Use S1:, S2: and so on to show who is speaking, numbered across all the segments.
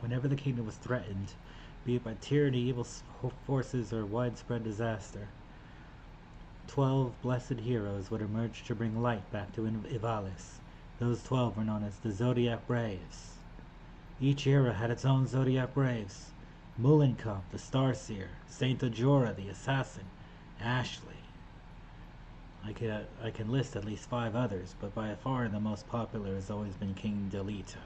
S1: Whenever the kingdom was threatened, be it by tyranny, evil forces, or widespread disaster, 12 blessed heroes would emerge to bring light back to Ivalice. Those 12 were known as the Zodiac Braves. Each era had its own Zodiac Braves. Mulenkopf, the Starseer, Saint Ajora, the Assassin, Ashley. I can list at least 5 others, but by far the most popular has always been King Delita.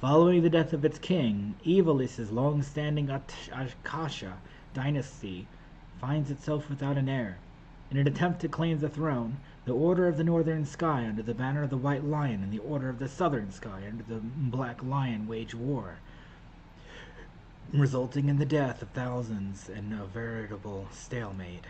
S1: Following the death of its king, Ivalice's long-standing Akasha dynasty finds itself without an heir. In an attempt to claim the throne, the Order of the Northern Sky under the banner of the White Lion and the Order of the Southern Sky under the Black Lion wage war, resulting in the death of thousands and a veritable stalemate.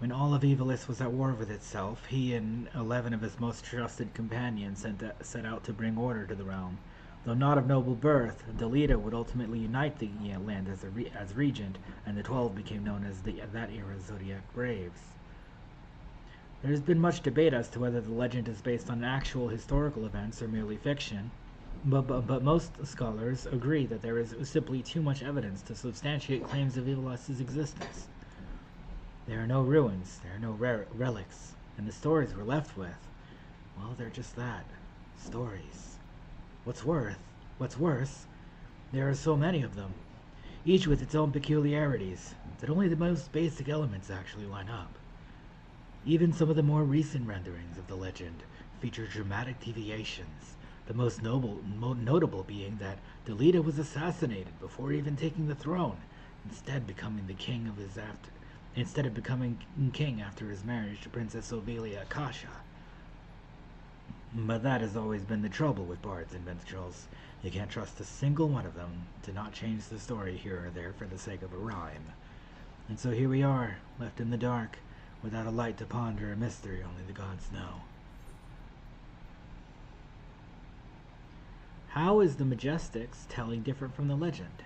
S1: When all of Ivalice was at war with itself, he and 11 of his most trusted companions set out to bring order to the realm. Though not of noble birth, Delita would ultimately unite the land as regent, and the 12 became known as that era's Zodiac Braves. There has been much debate as to whether the legend is based on actual historical events or merely fiction, but most scholars agree that there is simply too much evidence to substantiate claims of Ivalice's existence. There are no ruins, there are no relics, and the stories we're left with, well, they're just that, stories. What's worse, there are so many of them, each with its own peculiarities, that only the most basic elements actually line up. Even some of the more recent renderings of the legend feature dramatic deviations, the most notable being that Delita was assassinated before even taking the throne, instead of becoming king after his marriage to Princess Ophelia Akasha. But that has always been the trouble with bards and minstrels. You can't trust a single one of them to not change the story here or there for the sake of a rhyme. And so here we are, left in the dark, without a light to ponder a mystery only the gods know. How is the Majestics telling different from the legend?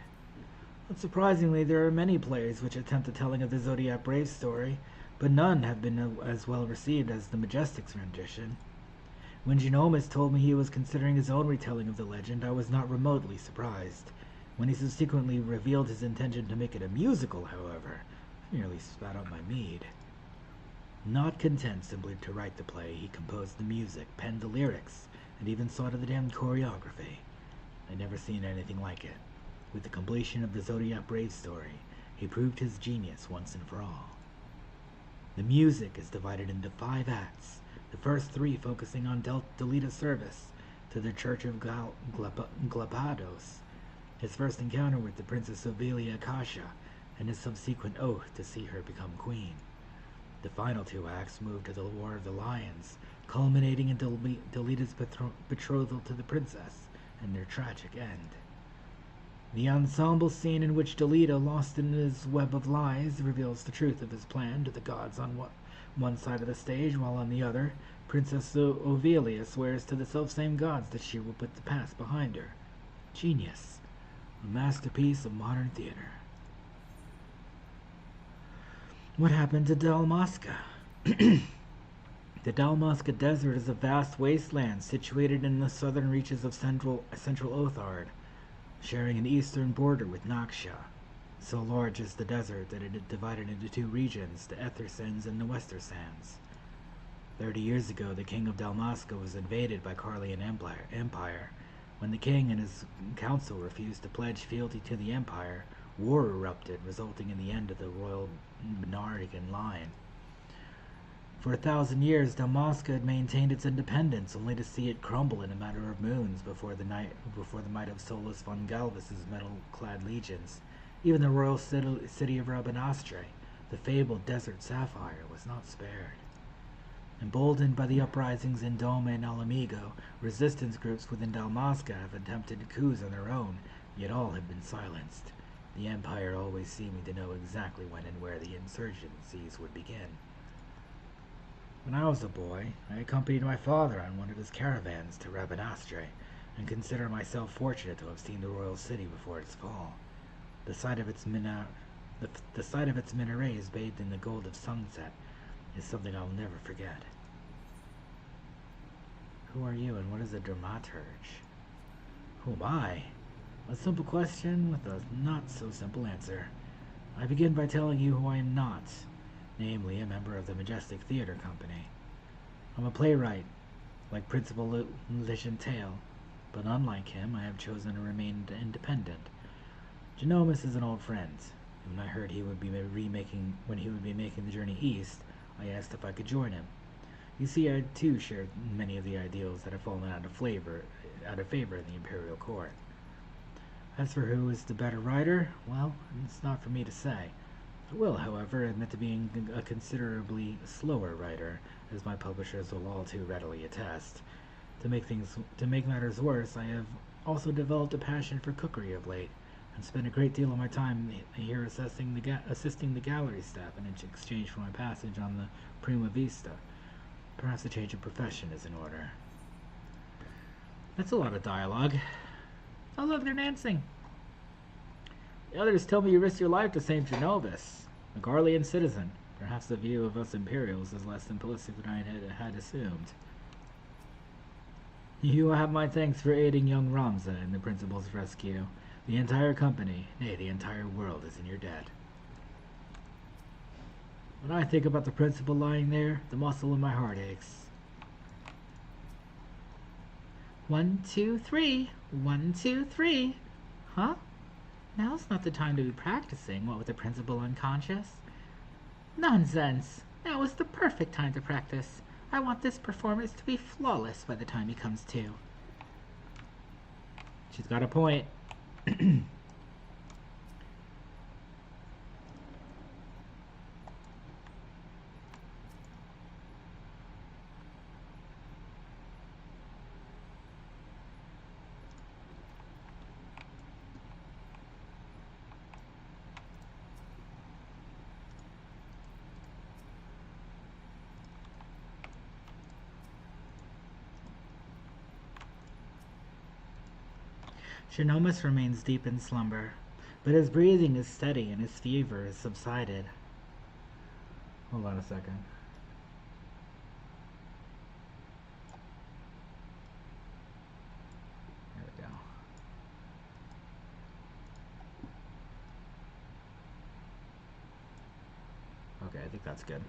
S1: Unsurprisingly, there are many plays which attempt the telling of the Zodiac Brave story, but none have been as well received as the Majestics' rendition. When Genomus told me he was considering his own retelling of the legend, I was not remotely surprised. When he subsequently revealed his intention to make it a musical, however, I nearly spat out my mead. Not content simply to write the play, he composed the music, penned the lyrics, and even saw to the damned choreography. I'd never seen anything like it. With the completion of the Zodiac Brave story, he proved his genius once and for all. The music is divided into 5 acts, the first 3 focusing on Delita's service to the Church of Glapados, his first encounter with the Princess Ophelia Akasha, and his subsequent oath to see her become queen. The final 2 acts move to the War of the Lions, culminating in Delita's betrothal to the princess and their tragic end. The ensemble scene in which Delita, lost in his web of lies, reveals the truth of his plan to the gods on one side of the stage, while on the other, Princess Ophelia swears to the selfsame gods that she will put the past behind her. Genius. A masterpiece of modern theater. What happened to Dalmasca? The Dalmasca Desert is a vast wasteland situated in the southern reaches of Central Othard, sharing an eastern border with Naxxa. So large is the desert that it is divided into 2 regions, the Ether Sands and the Wester Sands. 30 years ago, the king of Dalmasca was invaded by Carlian Empire. When the king and his council refused to pledge fealty to the empire, war erupted, resulting in the end of the royal Benardigan line. For 1,000 years, Dalmasca had maintained its independence, only to see it crumble in a matter of moons before the might of Solus von Galvus's metal-clad legions. Even the royal city of Rabanastre, the fabled Desert Sapphire, was not spared. Emboldened by the uprisings in Dome and Alamigo, resistance groups within Dalmasca have attempted coups on their own, yet all have been silenced. The Empire always seeming to know exactly when and where the insurgencies would begin. When I was a boy, I accompanied my father on one of his caravans to Rabanastre, and consider myself fortunate to have seen the royal city before its fall. The sight of its minarets bathed in the gold of sunset is something I will never forget. Who are you, and what is a dramaturge? Oh my. A simple question with a not-so-simple answer. I begin by telling you who I am not, namely a member of the Majestic Theater Company. I'm a playwright, like Principal Legentale, but unlike him, I have chosen to remain independent. Genomus is an old friend. When I heard he would be making the journey east, I asked if I could join him. You see, I too shared many of the ideals that have fallen out of favor in the Imperial Court. As for who is the better writer, well, it's not for me to say. I will, however, admit to being a considerably slower writer, as my publishers will all too readily attest. To make matters worse, I have also developed a passion for cookery of late, and spent a great deal of my time here assisting the gallery staff in exchange for my passage on the Prima Vista. Perhaps a change of profession is in order. That's a lot of dialogue. Oh look, they're dancing. The others tell me you risked your life to save Genovus, a Garlean citizen. Perhaps the view of us Imperials is less simplistic than I had assumed. You have my thanks for aiding young Ramza in the principal's rescue. The entire company, nay, the entire world is in your debt. When I think about the principal lying there, the muscle in my heart aches. 1, 2, 3. 1, 2, 3. Huh? Now's not the time to be practicing, what with the principal unconscious. Nonsense! Now is the perfect time to practice. I want this performance to be flawless by the time he comes to. She's got a point. Genomus remains deep in slumber, but his breathing is steady and his fever has subsided. Hold on a second. There we go. Okay, I think that's good.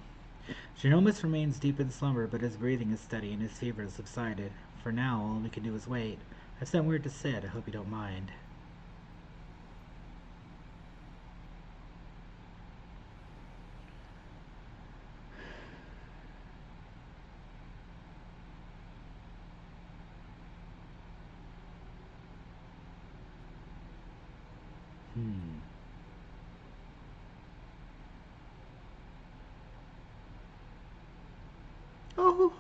S1: Genomus remains deep in slumber, but his breathing is steady and his fever has subsided. For now, all we can do is wait. I've sent word to Sid. I hope you don't mind. Oh!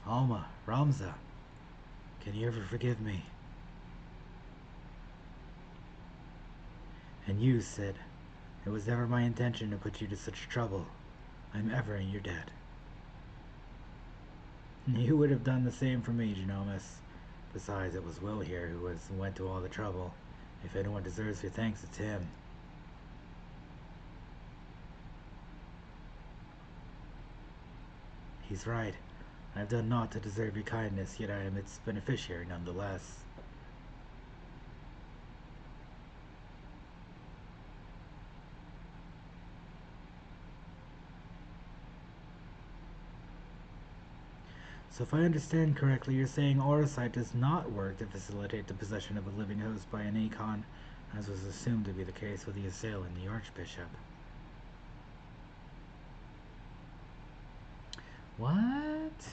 S1: Alma, Ramza, can you ever forgive me? And you, Sid, it was never my intention to put you to such trouble. I'm ever in your debt. You would have done the same for me, Genomus. Besides, it was Will here who went to all the trouble. If anyone deserves your thanks, it's him. He's right. I have done naught to deserve your kindness, yet I am its beneficiary nonetheless. So if I understand correctly, you're saying Aurosite does not work to facilitate the possession of a living host by an Acon, as was assumed to be the case with the assailant, the Archbishop. What?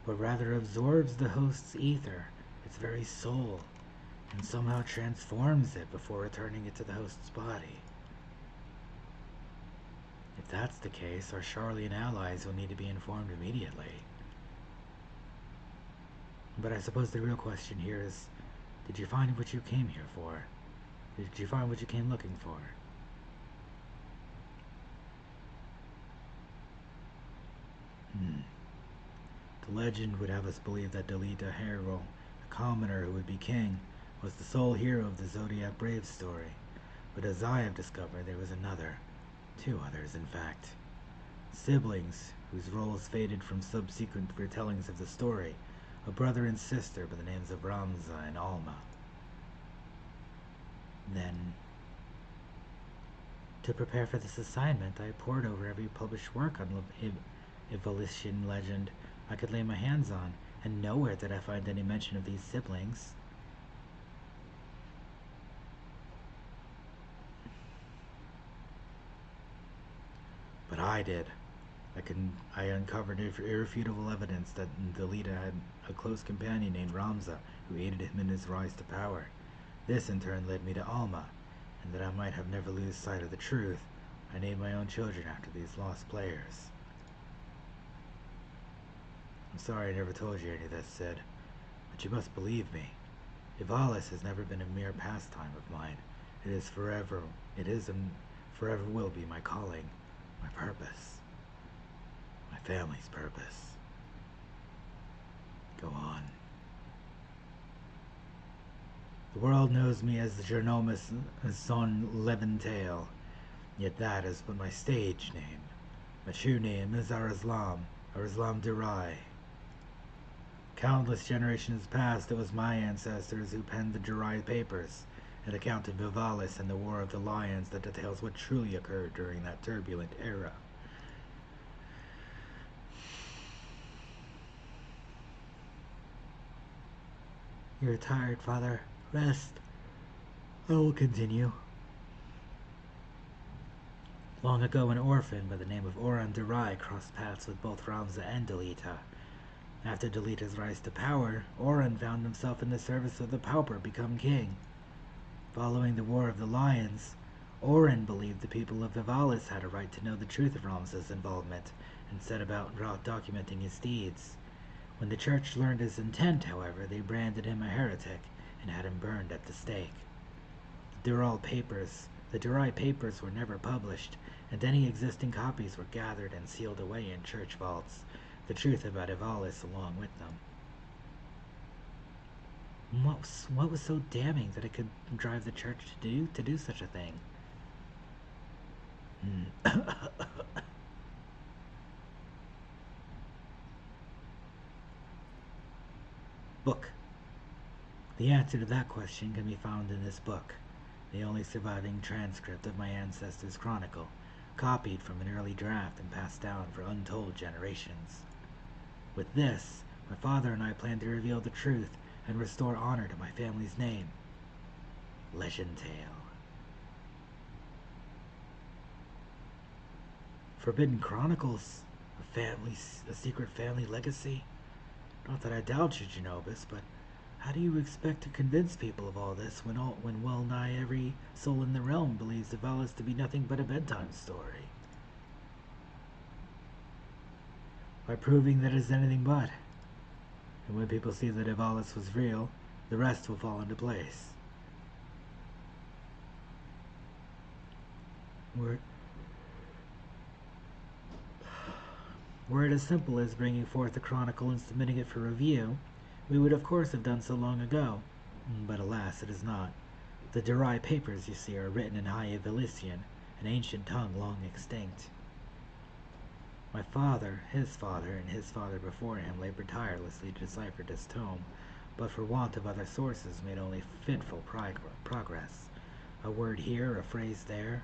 S1: But rather absorbs the host's ether, its very soul, and somehow transforms it before returning it to the host's body. If that's the case, our Charlian allies will need to be informed immediately. But I suppose the real question here is, did you find what you came here for? Did you find what you came looking for? The legend would have us believe that Delita Harrell, the commoner who would be king, was the sole hero of the Zodiac Brave story, but as I have discovered, there was another. Two others, in fact. Siblings, whose roles faded from subsequent retellings of the story, a brother and sister by the names of Ramza and Alma. Then, to prepare for this assignment, I pored over every published work on Evolution legend I could lay my hands on, and nowhere did I find any mention of these siblings. But I did. I uncovered irrefutable evidence that Delita had a close companion named Ramza who aided him in his rise to power. This in turn led me to Alma, and that I might have never lose sight of the truth, I named my own children after these lost players. I'm sorry I never told you any of this, Sid, but you must believe me. Evalis has never been a mere pastime of mine. It is and forever will be my calling, my purpose, my family's purpose. Go on. The world knows me as the Journomus Son Leventail, yet that is but my stage name. My true name is Arislam Durai. Countless generations past, it was my ancestors who penned the Durai papers, an account of Vivalis and the War of the Lions that details what truly occurred during that turbulent era. You're tired, Father. Rest. I will continue. Long ago, an orphan by the name of Oran Durai crossed paths with both Ramza and Delita. After Delita's rise to power, Oran found himself in the service of the Pauper become king. Following the War of the Lions, Oran believed the people of Vivalis had a right to know the truth of Ramza's involvement, and set about documenting his deeds. When the church learned his intent, however, they branded him a heretic and had him burned at the stake. The Durai papers were never published, and any existing copies were gathered and sealed away in church vaults, the truth about Evalis along with them. What was so damning that it could drive the church to do such a thing? Book. The answer to that question can be found in this book, the only surviving transcript of my ancestors' chronicle, copied from an early draft and passed down for untold generations. With this, my father and I plan to reveal the truth and restore honor to my family's name. Legend Tale. Forbidden Chronicles? A secret family legacy? Not that I doubt you, Genobus, but how do you expect to convince people of all this when well nigh every soul in the realm believes Evalis to be nothing but a bedtime story? By proving that it is anything but. And when people see that Evalis was real, the rest will fall into place. Were it as simple as bringing forth a chronicle and submitting it for review, we would of course have done so long ago. But alas, it is not. The Durai papers, you see, are written in High Evalisian, an ancient tongue long extinct. My father, his father, and his father before him labored tirelessly to decipher this tome, but for want of other sources made only fitful progress. A word here, a phrase there.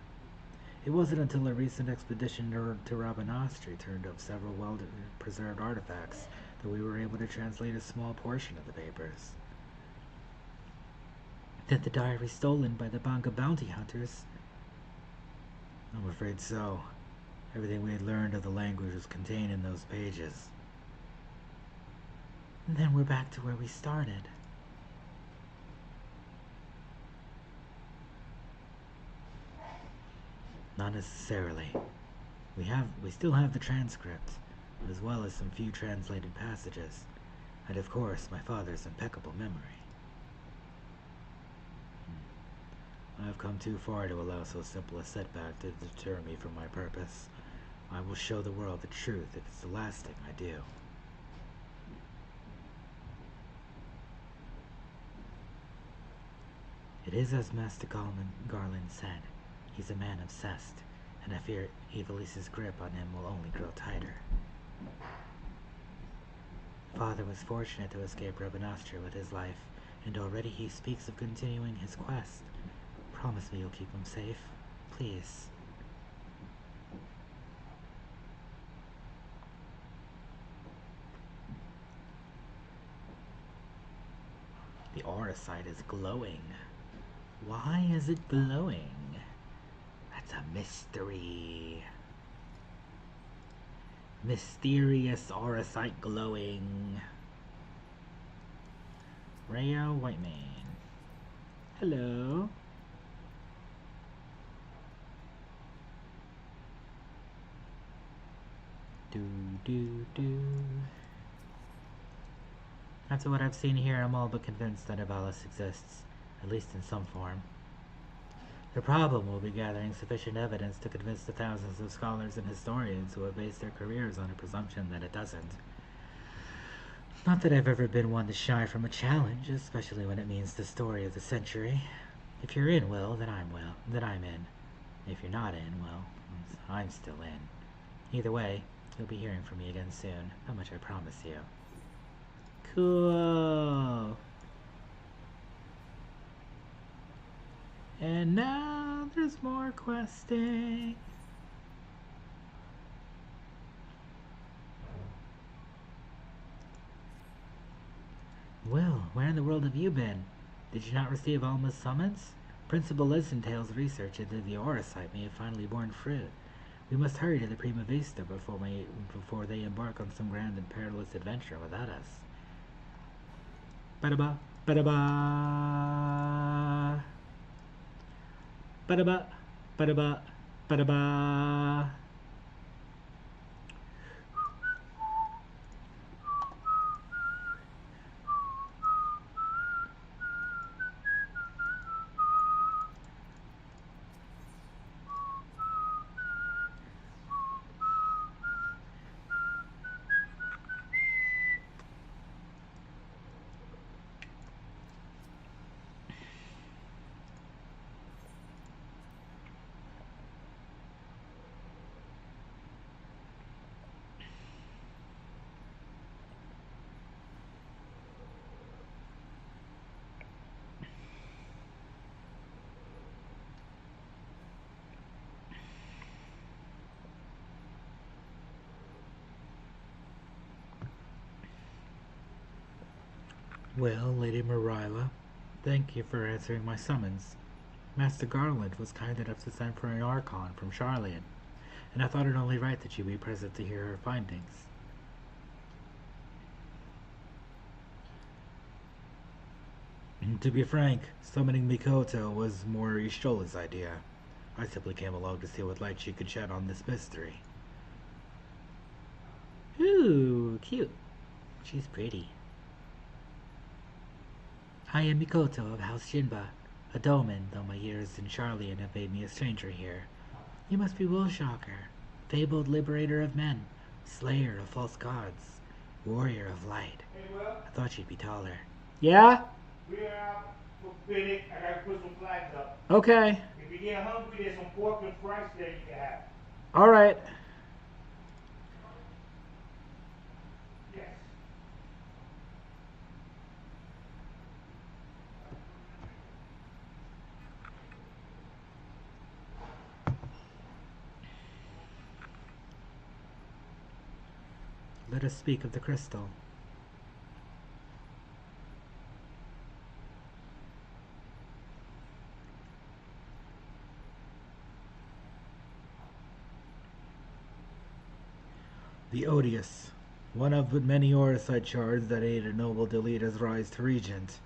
S1: It wasn't until a recent expedition to Rabanastri turned up several well-preserved artifacts that we were able to translate a small portion of the papers. Then the diary stolen by the Banga bounty hunters? I'm afraid so. Everything we had learned of the language was contained in those pages. And then we're back to where we started. Not necessarily. We still have the transcript, as well as some few translated passages, and of course my father's impeccable memory. I have come too far to allow so simple a setback to deter me from my purpose. I will show the world the truth if it's the last thing I do. It is as Master Garland said. He's a man obsessed, and I fear Evilis's grip on him will only grow tighter. Father was fortunate to escape Rabanastra with his life, and already he speaks of continuing his quest. Promise me you'll keep him safe, please. The aura site is glowing. Why is it glowing? That's a mystery. Mysterious aura site glowing. Rayo Whitemane. Hello. Do. After what I've seen here, I'm all but convinced that Evalis exists, at least in some form. The problem will be gathering sufficient evidence to convince the thousands of scholars and historians who have based their careers on a presumption that it doesn't. Not that I've ever been one to shy from a challenge, especially when it means the story of the century. If you're in, Will, then I'm in. If you're not in, well, I'm still in. Either way, you'll be hearing from me again soon. How much I promise you. Cool. And now there's more questing. Will, where in the world have you been? Did you not receive Alma's summons? Principal Lisentale's research into the aura site may have finally borne fruit. We must hurry to the Prima Vista before they embark on some grand and perilous adventure without us. Ba-da-ba, ba-da-ba. Ba-da-ba, ba-da-ba, ba-da-ba. Well, Lady Marilla, thank you for answering my summons. Master Garland was kind enough to send for an Archon from Charlian, and I thought it only right that you be present to hear her findings. To be frank, summoning Mikoto was more Ishola's idea. I simply came along to see what light she could shed on this mystery. Ooh, cute. She's pretty. I am Mikoto of House Shinba, a Doman, though my years in Charlian have made me a stranger here. You must be Wilshocker, fabled liberator of men, slayer of false gods, warrior of light.
S2: Hey, Will.
S1: I thought you'd be taller. Yeah?
S2: We're out for picnic. I gotta put some flags up.
S1: Okay.
S2: If you get hungry, there's some pork and fries there you can have.
S1: Alright.
S2: Yes.
S1: Let us speak of the crystal. The Odious, one of but many Oricite shards that aided noble Delita's rise to regent.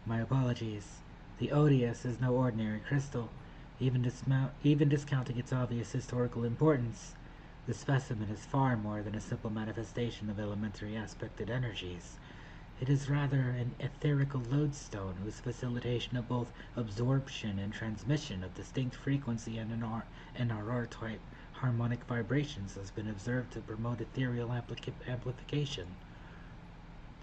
S1: My apologies. The Odious is no ordinary crystal. Even discounting its obvious historical importance, the specimen is far more than a simple manifestation of elementary aspected energies. It is rather an etherical lodestone whose facilitation of both absorption and transmission of distinct frequency and NRR-type harmonic vibrations has been observed to promote ethereal amplification.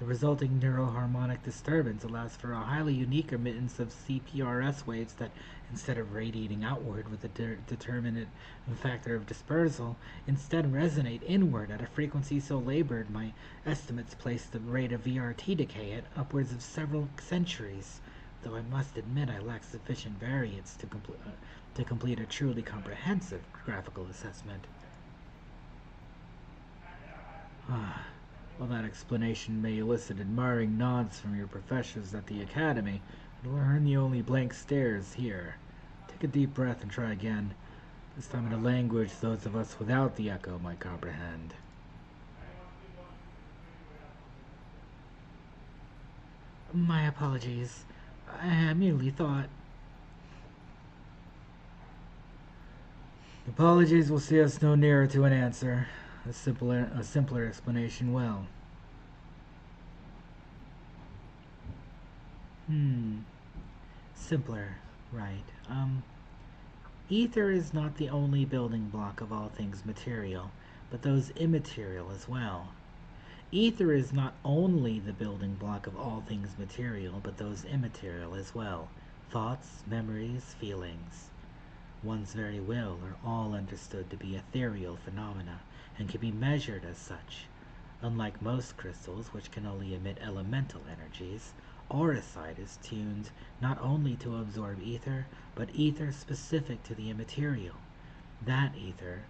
S1: The resulting neuroharmonic disturbance allows for a highly unique emittance of CPRS waves that, instead of radiating outward with a determinate factor of dispersal, instead resonate inward at a frequency so labored my estimates place the rate of VRT decay at upwards of several centuries, though I must admit I lack sufficient variance to complete a truly comprehensive graphical assessment. While that explanation may elicit admiring nods from your professors at the academy, it'll earn you only blank stares here. Take a deep breath and try again, this time in a language those of us without the echo might comprehend. My apologies. I merely thought... Apologies will see us no nearer to an answer. A simpler explanation will. Simpler, right. Ether is not the only building block of all things material, but those immaterial as well. Ether is not only the building block of all things material, but those immaterial as well. Thoughts, memories, feelings. One's very will are all understood to be ethereal phenomena, and can be measured as such. Unlike most crystals, which can only emit elemental energies, auricite is tuned not only to absorb ether, but ether specific to the immaterial. That ether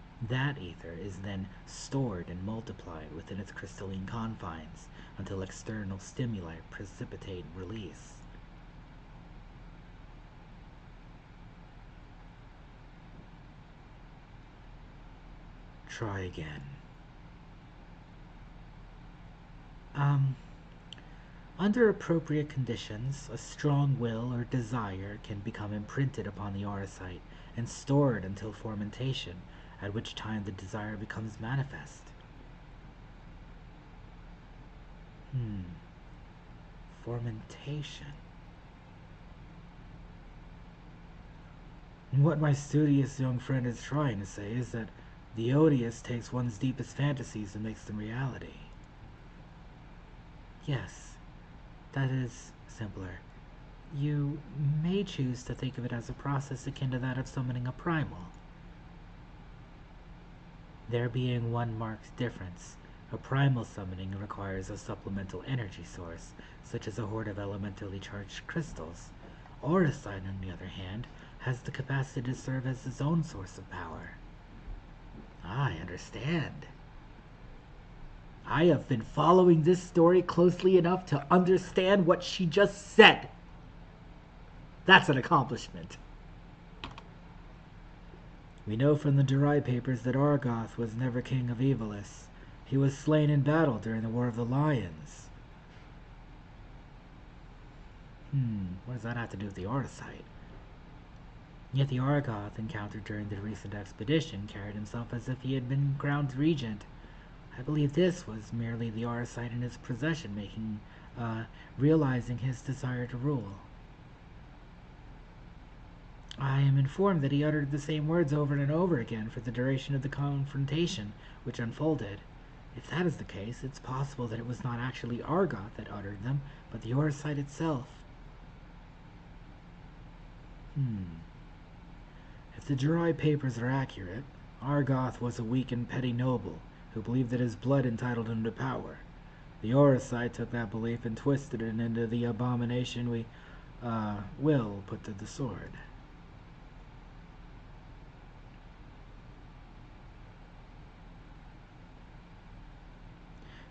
S1: is then stored and multiplied within its crystalline confines until external stimuli precipitate release. Try again. Under appropriate conditions, a strong will or desire can become imprinted upon the auricite and stored until fermentation, at which time the desire becomes manifest. Fermentation. What my studious young friend is trying to say is that the odious takes one's deepest fantasies and makes them reality. Yes, that is simpler. You may choose to think of it as a process akin to that of summoning a primal. There being one marked difference, a primal summoning requires a supplemental energy source, such as a horde of elementally charged crystals. Auricite, on the other hand, has the capacity to serve as its own source of power. I understand. I have been following this story closely enough to understand what she just said. That's an accomplishment. We know from the Durai papers that Argoth was never king of Evilis. He was slain in battle during the War of the Lions. What does that have to do with the Auricite? Yet the Argoth encountered during the recent expedition carried himself as if he had been crowned regent. I believe this was merely the Auricite in his possession realizing his desire to rule. I am informed that he uttered the same words over and over again for the duration of the confrontation which unfolded. If that is the case, it's possible that it was not actually Argoth that uttered them, but the Auricite itself. If the Durai papers are accurate, Argoth was a weak and petty noble who believed that his blood entitled him to power. The Auricite took that belief and twisted it into the abomination we will put to the sword.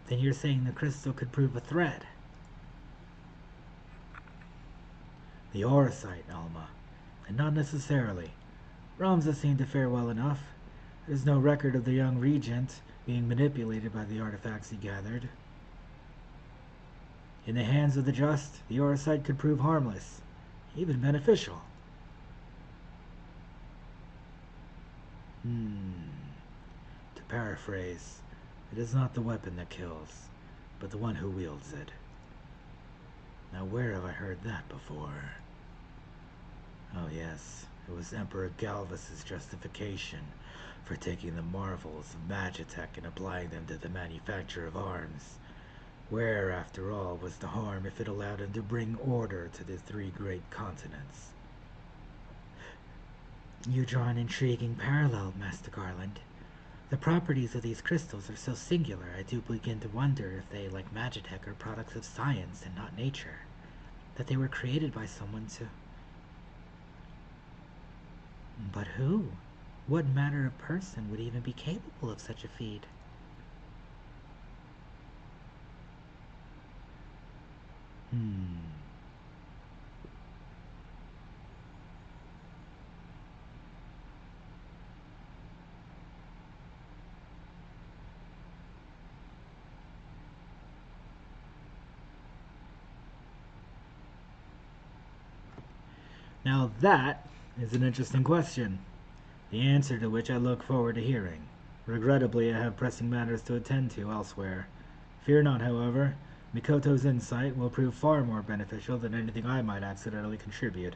S1: Then you're saying the crystal could prove a threat? The Auricite, Alma, and not necessarily. Ramza seemed to fare well enough. There's no record of the young regent being manipulated by the artifacts he gathered. In the hands of the just, the Auricite could prove harmless, even beneficial. To paraphrase, it is not the weapon that kills, but the one who wields it. Now where have I heard that before? Oh yes, it was Emperor Galvus's justification for taking the marvels of Magitech and applying them to the manufacture of arms. Where, after all, was the harm if it allowed him to bring order to the three great continents? You draw an intriguing parallel, Master Garland. The properties of these crystals are so singular, I do begin to wonder if they, like Magitech, are products of science and not nature. That they were created by someone to... But who? What manner of person would even be capable of such a feat? Now that is an interesting question, the answer to which I look forward to hearing. Regrettably, I have pressing matters to attend to elsewhere. Fear not, however. Mikoto's insight will prove far more beneficial than anything I might accidentally contribute.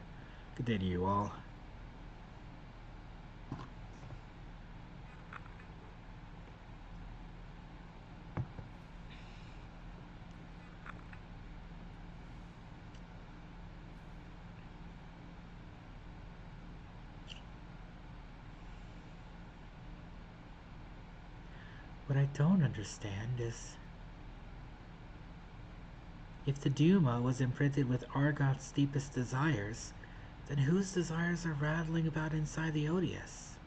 S1: Good day to you all. What I don't understand is, if the Duma was imprinted with Argoth's deepest desires, then whose desires are rattling about inside the Odious?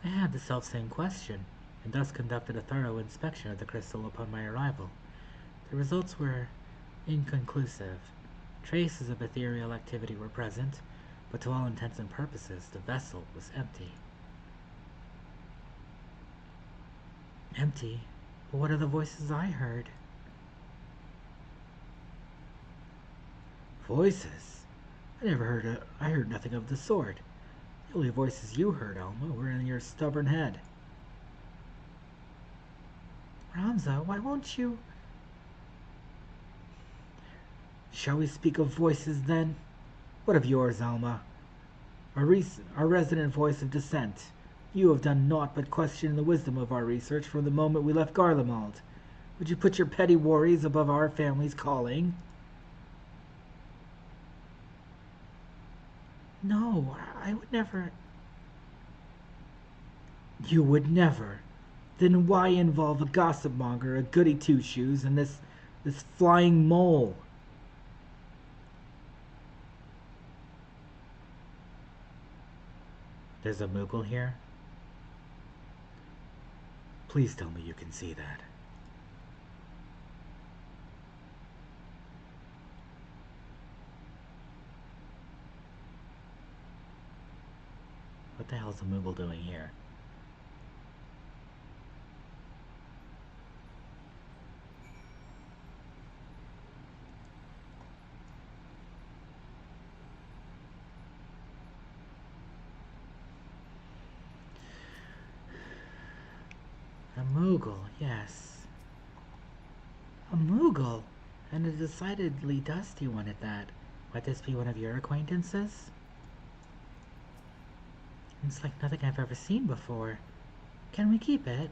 S1: I had the selfsame question, and thus conducted a thorough inspection of the crystal upon my arrival. The results were inconclusive. Traces of ethereal activity were present, but to all intents and purposes the vessel was empty. Empty? But what are the voices I heard? Voices? I heard nothing of the sort. The only voices you heard, Alma, were in your stubborn head. Ramza, why won't you... Shall we speak of voices, then? What of yours, Alma? Our resident voice of dissent. You have done naught but question the wisdom of our research from the moment we left Garlemald. Would you put your petty worries above our family's calling? No, I would never... You would never? Then why involve a gossip monger, a goody two-shoes, and this flying mole? There's a Moogle here? Please tell me you can see that. What the hell is a Moogle doing here? A Moogle, yes. A Moogle? And a decidedly dusty one at that. Might this be one of your acquaintances? It's like nothing I've ever seen before. Can we keep it?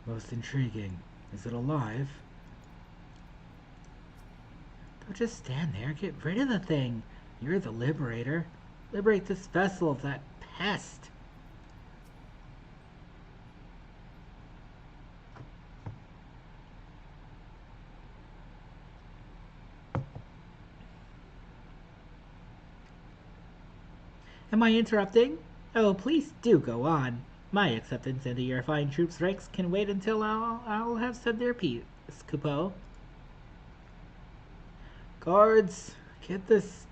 S1: Most intriguing. Is it alive? Don't just stand there. Get rid of the thing. You're the liberator. Liberate this vessel of that pest. Am I interrupting? Oh, please do go on. My acceptance into your fine troops' ranks can wait until I'll have said their piece, Coupeau. Guards, get this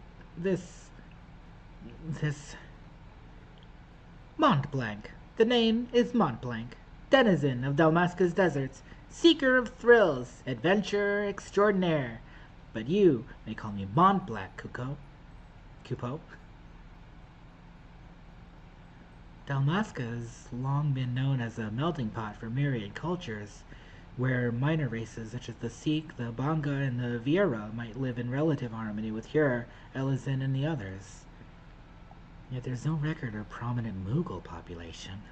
S1: Mont Blanc. The name is Mont Blanc. Denizen of Dalmasca's deserts, seeker of thrills, adventurer extraordinaire. But you may call me Mont Blanc, Coupeau. Dalmasca has long been known as a melting pot for myriad cultures, where minor races such as the Sikh, the Banga, and the Viera might live in relative harmony with Hur, Elizin, and the others. Yet there's no record of prominent Mughal population.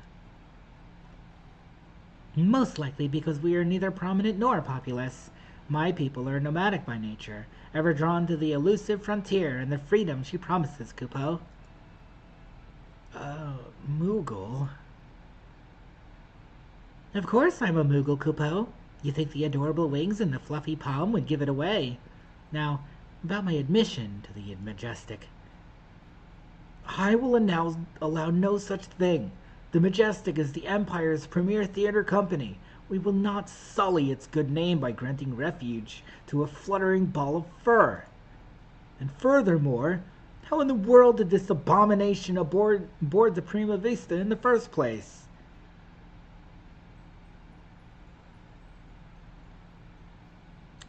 S1: Most likely because we are neither prominent nor populous. My people are nomadic by nature, ever drawn to the elusive frontier and the freedom she promises, Kupo. Mughal? Of course I'm a Mughal, Kupo. You think the adorable wings and the fluffy palm would give it away. Now, about my admission to the Majestic. I will allow no such thing. The Majestic is the Empire's premier theater company. We will not sully its good name by granting refuge to a fluttering ball of fur. And furthermore, how in the world did this abomination board the Prima Vista in the first place?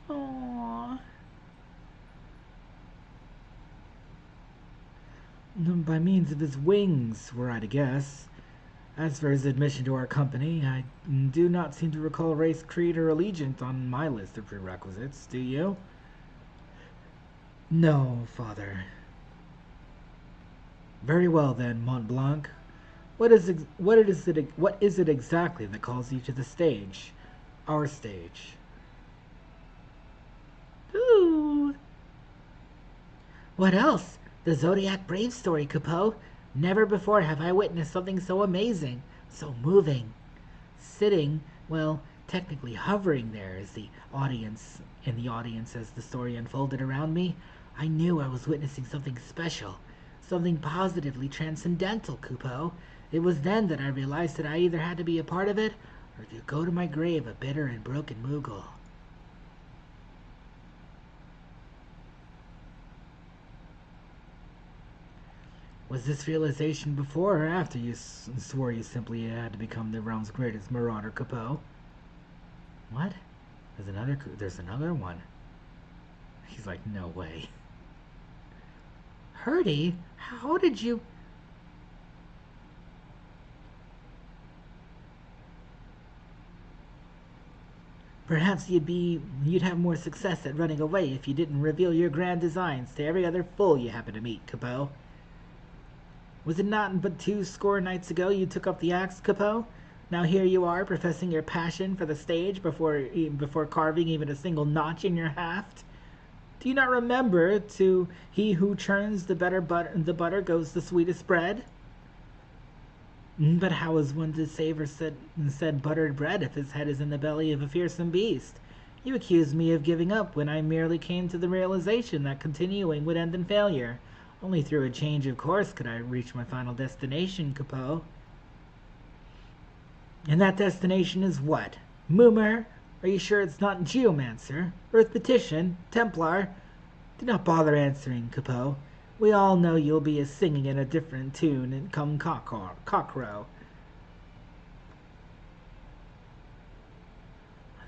S1: Aww. By means of his wings, were I to guess. As for his admission to our company, I do not seem to recall race, creed, or allegiance on my list of prerequisites, do you? No, Father. Very well then, Mont Blanc. What is it exactly that calls you to the stage? Our stage. Ooh. What else? The Zodiac Brave story, Kupo. Never before have I witnessed something so amazing, so moving. Sitting, well, technically hovering there as the audience as the story unfolded around me, I knew I was witnessing something special, something positively transcendental, Kupo. It was then that I realized that I either had to be a part of it or to go to my grave a bitter and broken Mughal. Was this realization before or after you swore you simply had to become the realm's greatest marauder, Kupo? What? There's another one. He's like, no way. Hurdy, how did you... Perhaps you'd have more success at running away if you didn't reveal your grand designs to every other fool you happen to meet, Kupo. Was it not but 20 nights ago you took up the axe, Kupo? Now here you are, professing your passion for the stage before carving even a single notch in your haft. Do you not remember, to he who churns the butter goes the sweetest bread? But how is one to savor said buttered bread if his head is in the belly of a fearsome beast? You accused me of giving up when I merely came to the realization that continuing would end in failure. Only through a change of course could I reach my final destination, Kupo. And that destination is what? Moomer? Are you sure it's not Geomancer? Earth Petition? Templar? Do not bother answering, Kupo. We all know you'll be singing in a different tune and come cockcrow.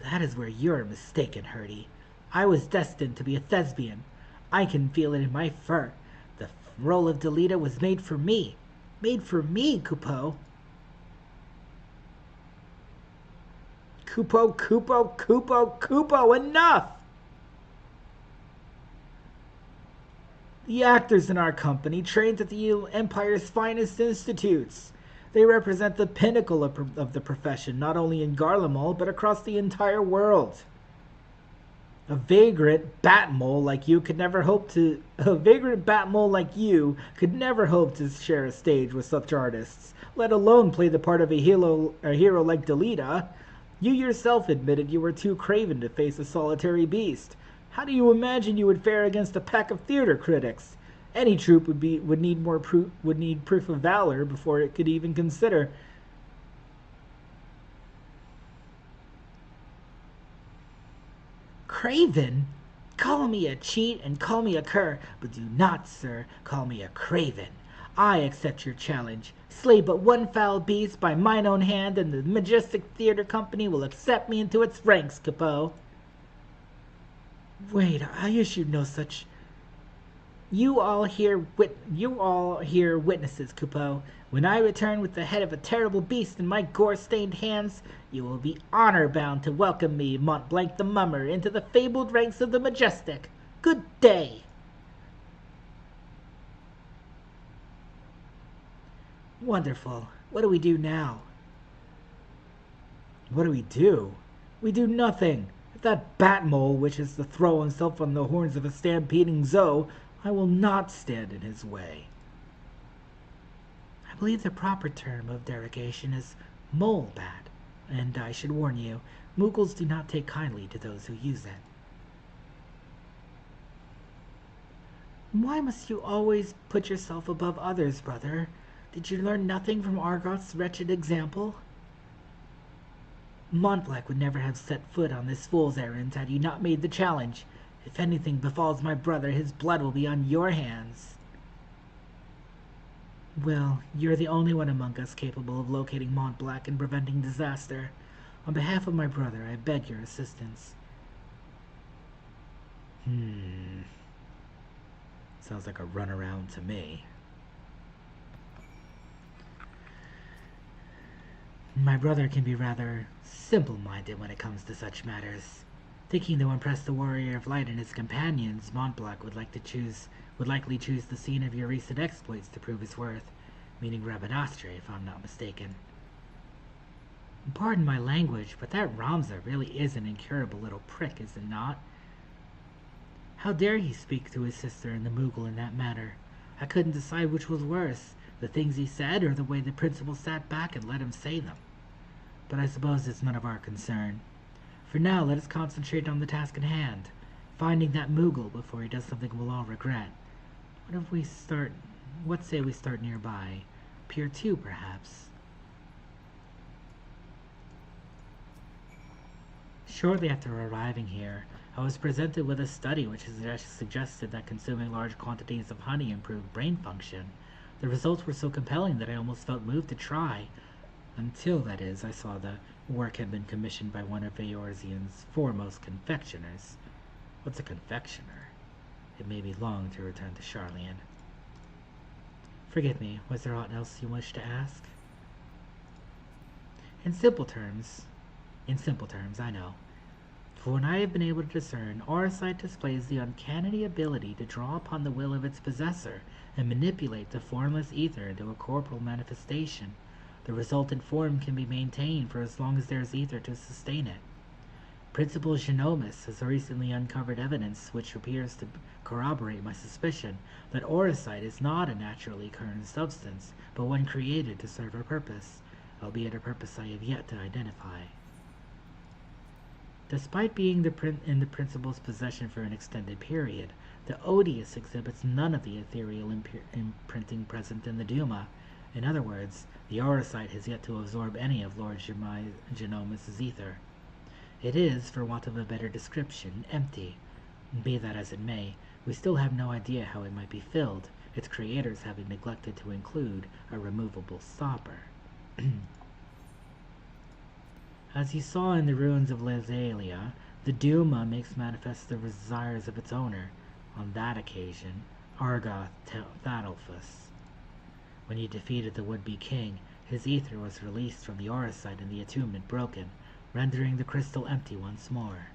S1: That is where you're mistaken, Hurdy. I was destined to be a thespian. I can feel it in my fur. The role of Delita was made for me. Made for me, Kupo. Kupo, enough! The actors in our company trained at the Empire's finest institutes. They represent the pinnacle of the profession, not only in Garlemald, but across the entire world. A vagrant batmole like you could never hope to share a stage with such artists, let alone play the part of a hero like Delita. You yourself admitted you were too craven to face a solitary beast. How do you imagine you would fare against a pack of theater critics? Any troupe would need proof of valor before it could even consider. Craven? Call me a cheat and call me a cur, but do not, sir, call me a craven. I accept your challenge. Slay but one foul beast by mine own hand, and the Majestic Theater Company will accept me into its ranks, Kupo. Wait, I issued no such... You all hear witnesses, Kupo. When I return with the head of a terrible beast in my gore-stained hands, you will be honor-bound to welcome me, Mont Blanc the Mummer, into the fabled ranks of the Majestic. Good day! Wonderful. What do we do now? What do we do? We do nothing. If that bat mole wishes to throw himself on the horns of a stampeding zoo, I will not stand in his way. I believe the proper term of derogation is mole bat, and I should warn you, Muggles do not take kindly to those who use it. Why must you always put yourself above others, brother? Did you learn nothing from Argoth's wretched example? Montblanc would never have set foot on this fool's errand had you not made the challenge. If anything befalls my brother, his blood will be on your hands. Well, you're the only one among us capable of locating Montblanc and preventing disaster. On behalf of my brother, I beg your assistance. Sounds like a runaround to me. My brother can be rather simple-minded when it comes to such matters. Thinking to impress the Warrior of Light and his companions, Montblanc would likely choose the scene of your recent exploits to prove his worth, meaning Rabanastre, if I'm not mistaken. Pardon my language, but that Ramza really is an incurable little prick, is it not? How dare he speak to his sister and the Moogle in that manner? I couldn't decide which was worse, the things he said or the way the principal sat back and let him say them. But I suppose it's none of our concern. For now, let us concentrate on the task at hand, finding that Moogle before he does something we'll all regret. What say we start nearby? Pier 2, perhaps? Shortly after arriving here, I was presented with a study which suggested that consuming large quantities of honey improved brain function. The results were so compelling that I almost felt moved to try, until, that is, I saw the work had been commissioned by one of Eorzean's foremost confectioners. What's a confectioner? It made me long to return to Charlian. Forgive me, was there aught else you wished to ask? In simple terms, I know. For when I have been able to discern, Auracite displays the uncanny ability to draw upon the will of its possessor and manipulate the formless ether into a corporal manifestation. The resultant form can be maintained for as long as there is ether to sustain it. Principal Genomus has recently uncovered evidence which appears to corroborate my suspicion that Auracite is not a naturally occurring substance, but one created to serve a purpose, albeit a purpose I have yet to identify. Despite being in the principal's possession for an extended period, the Odious exhibits none of the ethereal imprinting present in the Duma. In other words, the Auracite has yet to absorb any of Lord Genomus's ether. It is, for want of a better description, empty. Be that as it may, we still have no idea how it might be filled, its creators having neglected to include a removable stopper. As you saw in the ruins of Lazalia, the Duma makes manifest the desires of its owner, on that occasion, Argoth Thadolphus. When he defeated the would-be king, his ether was released from the Auracite and the attunement broken, rendering the crystal empty once more.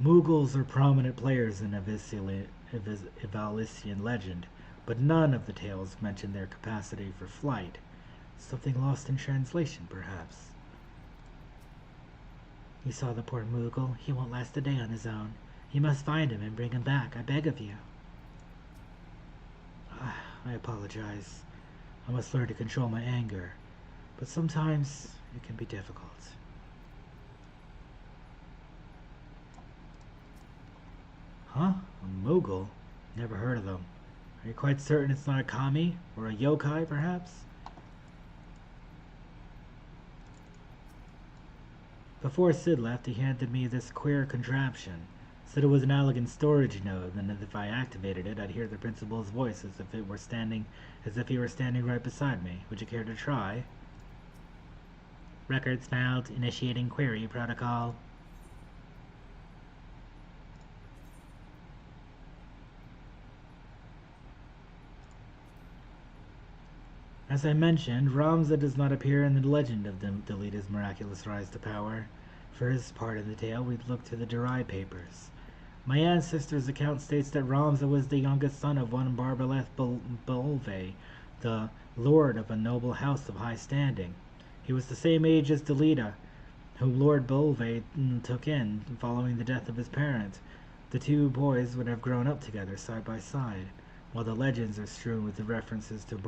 S1: Muggles are prominent players in Evalisian legend, but none of the tales mention their capacity for flight. Something lost in translation, perhaps. You saw the poor Moogle. He won't last a day on his own. You must find him and bring him back, I beg of you. I apologize. I must learn to control my anger, but sometimes it can be difficult. Huh? A Moogle? Never heard of them. Are you quite certain it's not a kami? Or a yokai, perhaps? Before Sid left, he handed me this queer contraption. Said it was an elegant storage node, and that if I activated it, I'd hear the principal's voice as if he were standing right beside me. Would you care to try? Records found. Initiating query protocol. As I mentioned, Ramza does not appear in the legend of Delita's miraculous rise to power. For his part in the tale, we'd look to the Durai papers. My ancestor's account states that Ramza was the youngest son of one Barbaleth Bolve, the lord of a noble house of high standing. He was the same age as Delita, whom Lord Bolve took in following the death of his parent. The two boys would have grown up together side by side. While the legends are strewn with the references to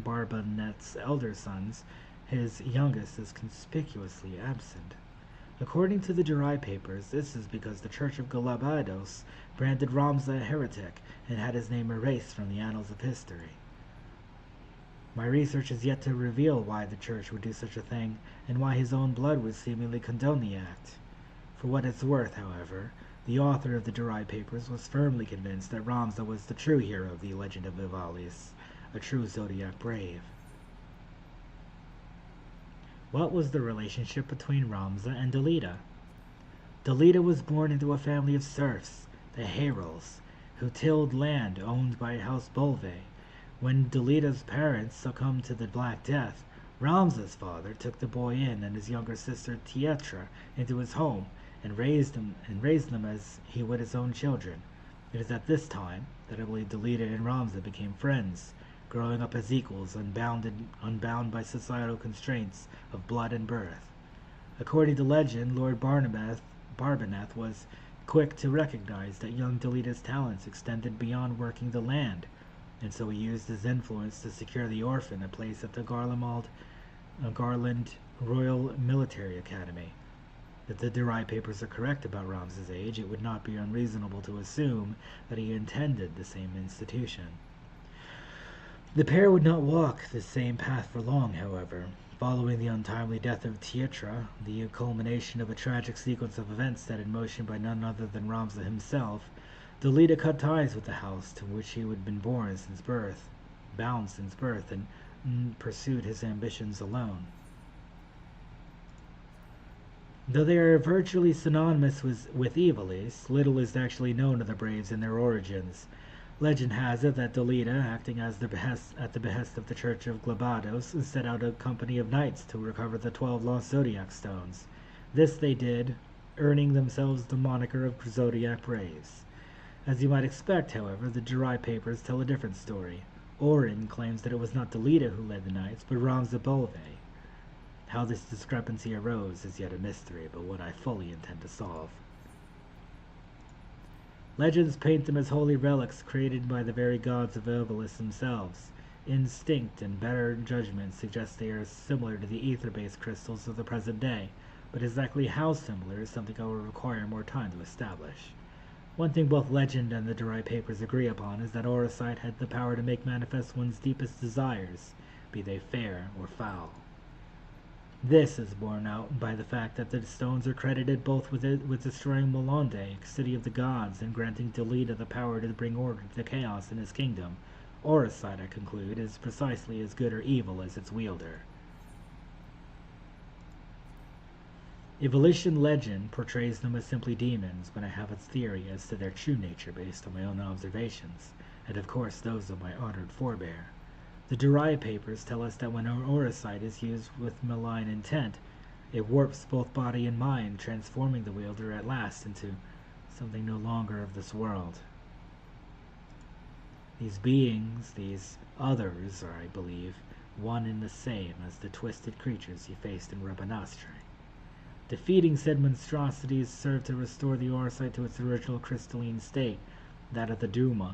S1: Barbanet's elder sons, his youngest is conspicuously absent. According to the Durai papers, this is because the Church of Galabados branded Ramza a heretic and had his name erased from the annals of history. My research is yet to reveal why the Church would do such a thing, and why his own blood would seemingly condone the act. For what it's worth, however, the author of the Durai papers was firmly convinced that Ramza was the true hero of the legend of Vivalis, a true Zodiac brave. What was the relationship between Ramza and Delita? Delita was born into a family of serfs, the Herals, who tilled land owned by House Bolve. When Delita's parents succumbed to the Black Death, Ramza's father took the boy in and his younger sister Tietra into his home and raised them as he would his own children. It is at this time that I believe Delita and Ramza became friends, growing up as equals, unbound by societal constraints of blood and birth. According to legend, Lord Barbaneth was quick to recognize that young Delita's talents extended beyond working the land, and so he used his influence to secure the orphan a place at the Garland Royal Military Academy. If the Durai papers are correct about Ramza's age, it would not be unreasonable to assume that he attended the same institution. The pair would not walk the same path for long, however. Following the untimely death of Tietra, the culmination of a tragic sequence of events set in motion by none other than Ramza himself, Delita cut ties with the house to which he had been bound since birth, and pursued his ambitions alone. Though they are virtually synonymous with Evilis, little is actually known of the Braves and their origins. Legend has it that Delita, acting at the behest of the Church of Glabados, set out a company of knights to recover the 12 lost Zodiac stones. This they did, earning themselves the moniker of Zodiac Braves. As you might expect, however, the Durai papers tell a different story. Orin claims that it was not Delita who led the knights, but Ramza Bolve. How this discrepancy arose is yet a mystery, but one I fully intend to solve. Legends paint them as holy relics created by the very gods of Evilis themselves. Instinct and better judgment suggest they are similar to the ether-based crystals of the present day, but exactly how similar is something I will require more time to establish. One thing both legend and the Durai papers agree upon is that Orosite had the power to make manifest one's deepest desires, be they fair or foul. This is borne out by the fact that the stones are credited both with destroying Molonde, city of the gods, and granting Delita the power to bring order to chaos in his kingdom. Orosite, I conclude, is precisely as good or evil as its wielder. Evolution legend portrays them as simply demons, but I have a theory as to their true nature based on my own observations, and of course those of my honored forebear. The Durai papers tell us that when Orosite is used with malign intent, it warps both body and mind, transforming the wielder at last into something no longer of this world. These beings, these others, are, I believe, one and the same as the twisted creatures he faced in Rabanastre. Defeating said monstrosities served to restore the Orosite to its original crystalline state, that of the Duma,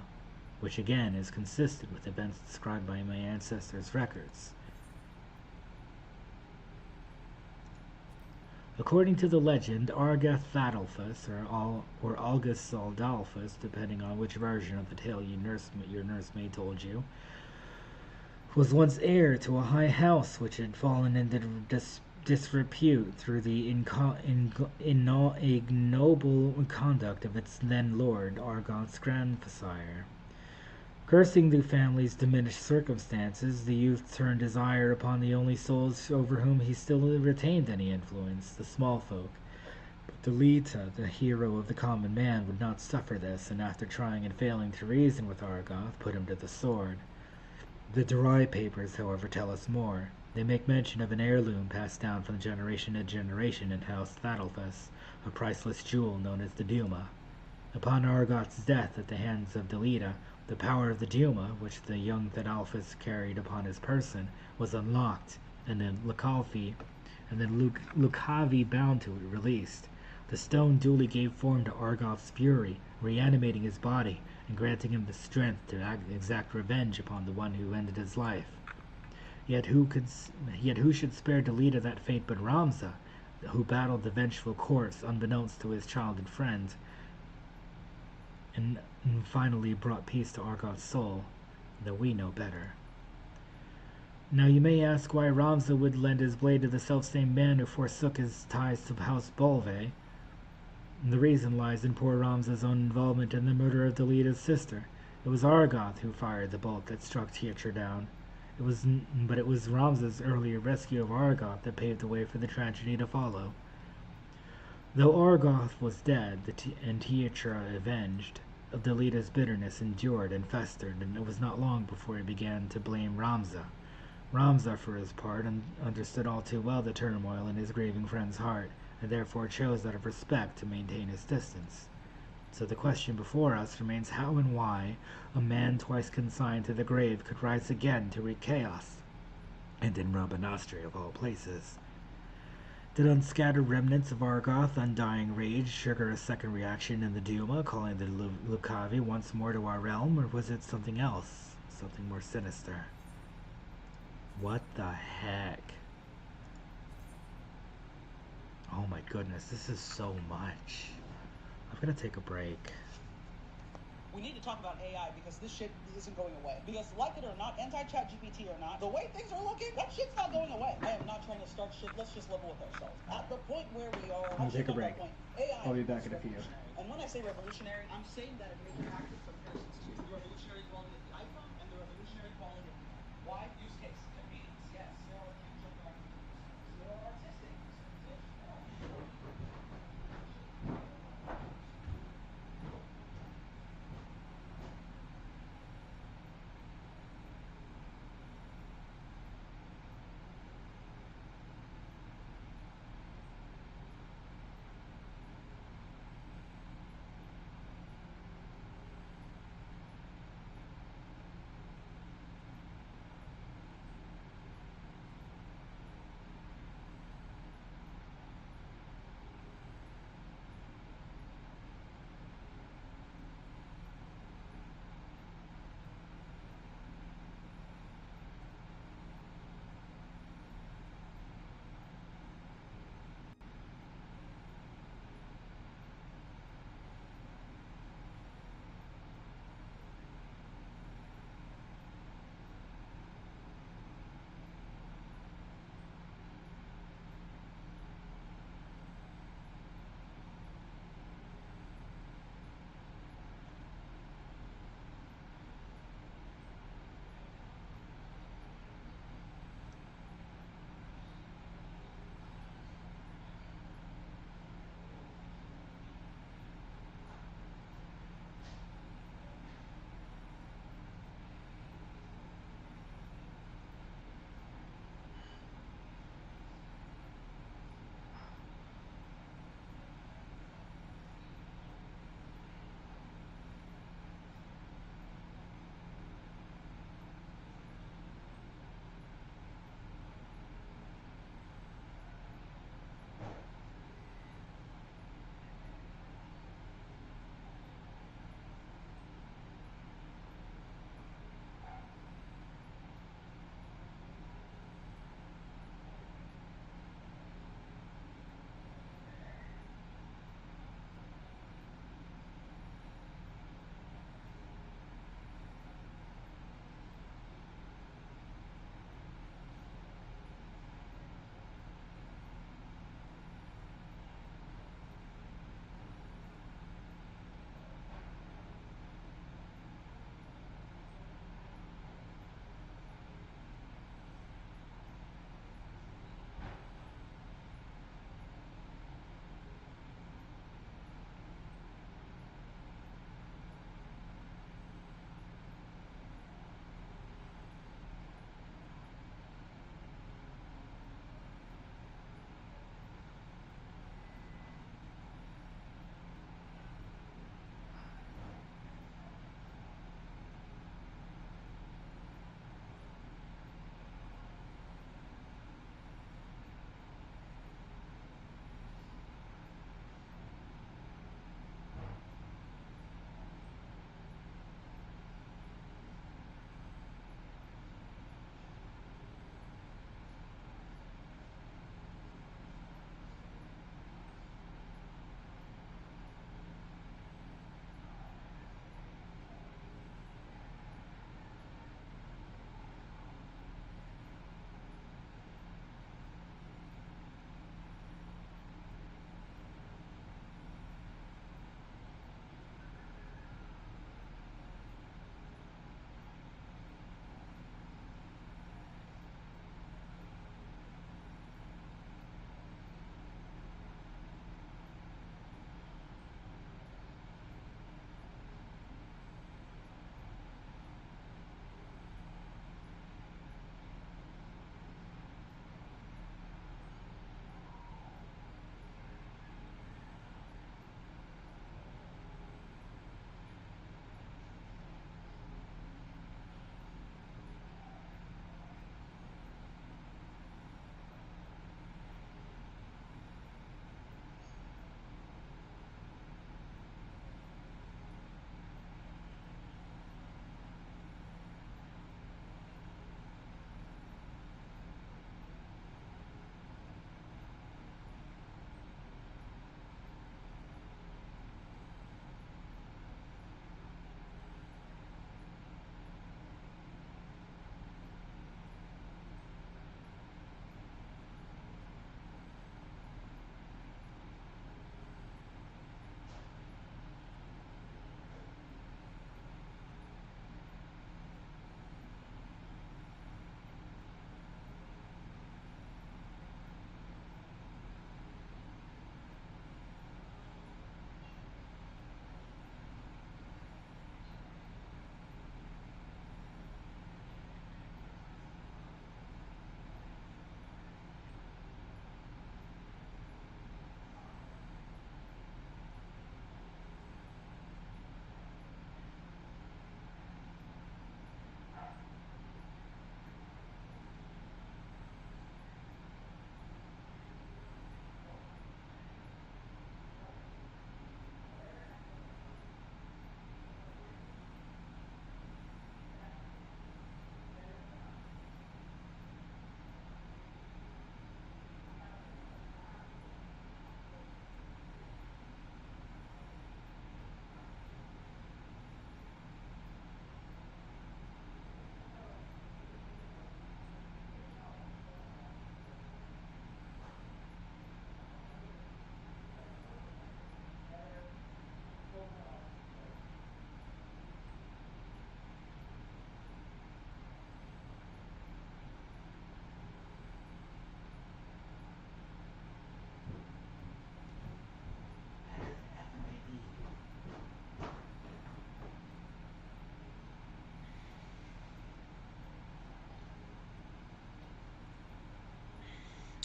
S1: which again is consistent with events described by my ancestors' records. According to the legend, Argath Thadalphus, or August Saldalphus, depending on which version of the tale your nursemaid told you, was once heir to a high house which had fallen into disrepute through the ignoble conduct of its then lord, Argoth's grandsire. Cursing the family's diminished circumstances, the youth turned his ire upon the only souls over whom he still retained any influence, the small folk. But Delita, the hero of the common man, would not suffer this, and after trying and failing to reason with Argoth, put him to the sword. The Durai papers, however, tell us more. They make mention of an heirloom passed down from generation to generation in House Thadalphus, a priceless jewel known as the Duma. Upon Argoth's death at the hands of Delita, the power of the Duma, which the young Thedalphus carried upon his person, was unlocked, and then Lucavi bound to it released. The stone duly gave form to Argoth's fury, reanimating his body and granting him the strength to exact revenge upon the one who ended his life. Yet who should spare Delita that fate but Ramza, who battled the vengeful corpse unbeknownst to his childhood friend, and finally brought peace to Argoth's soul, though we know better. Now you may ask why Ramza would lend his blade to the self-same man who forsook his ties to House Bolve. The reason lies in poor Ramza's own involvement in the murder of Delita's sister. It was Argoth who fired the bolt that struck Teatra down. But it was Ramza's earlier rescue of Argoth that paved the way for the tragedy to follow. Though Argoth was dead, and Teatra avenged, Delita's bitterness endured and festered, and it was not long before he began to blame Ramza. Ramza, for his part, understood all too well the turmoil in his grieving friend's heart, and therefore chose out of respect to maintain his distance. So the question before us remains how and why a man twice consigned to the grave could rise again to wreak chaos, and in Rabanastri of all places. Did unscattered remnants of Argoth undying rage trigger a second reaction in the Duma, calling the Lucavi once more to our realm, or was it something else, something more sinister? What the heck? Oh my goodness, this is so much. I'm gonna take a break.
S3: We need to talk about AI because this shit isn't going away. Because like it or not, anti-chat GPT or not, the way things are looking, that shit's not going away. I am not trying to start shit. Let's just level with ourselves. At the point where we are,
S1: I'm gonna take a break.
S3: AI
S1: I'll be back in a few.
S3: And when I say revolutionary, I'm saying that it may practice comparisons to the revolutionary quality of the iPhone and the revolutionary quality of the Mac. Why? Use case. Convenience. Yes. There are huge amount of use cases. There are artistic use cases.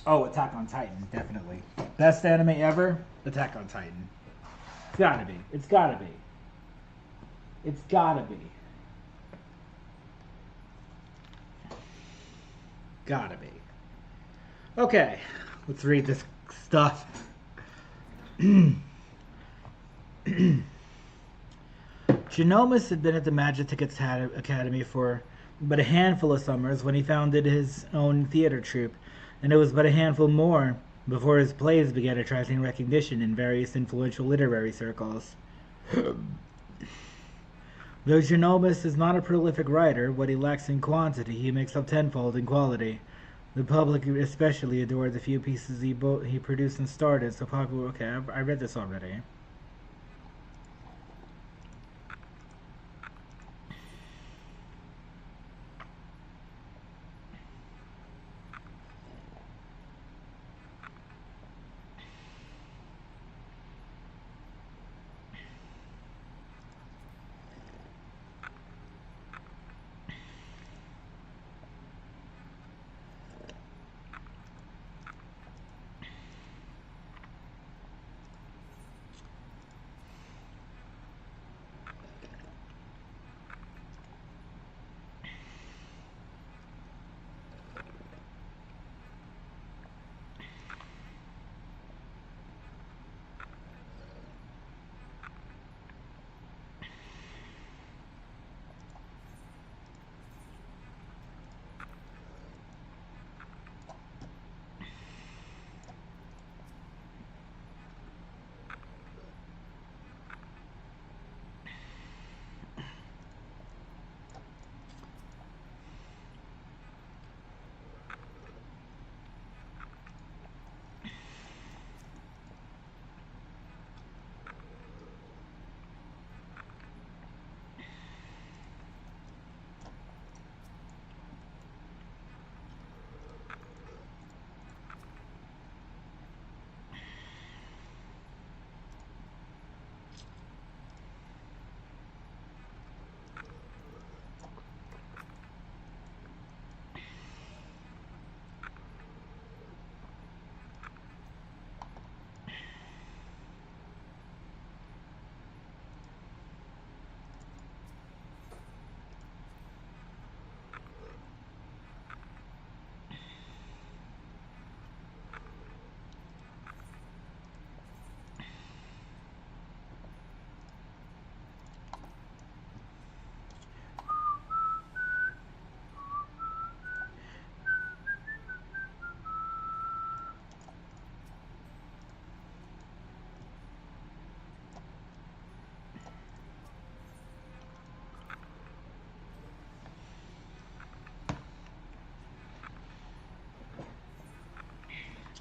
S1: Oh, Attack on Titan, definitely. Best anime ever? Attack on Titan. It's gotta be. It's gotta be. It's gotta be. Gotta be. Okay, let's read this stuff. Genomus had been at the Magic Academy for but a handful of summers when he founded his own theater troupe, and it was but a handful more before his plays began attracting recognition in various influential literary circles. Though Genomus is not a prolific writer, what he lacks in quantity he makes up tenfold in quality. The public especially adored the few pieces he produced and started so popular. Okay, I read this already.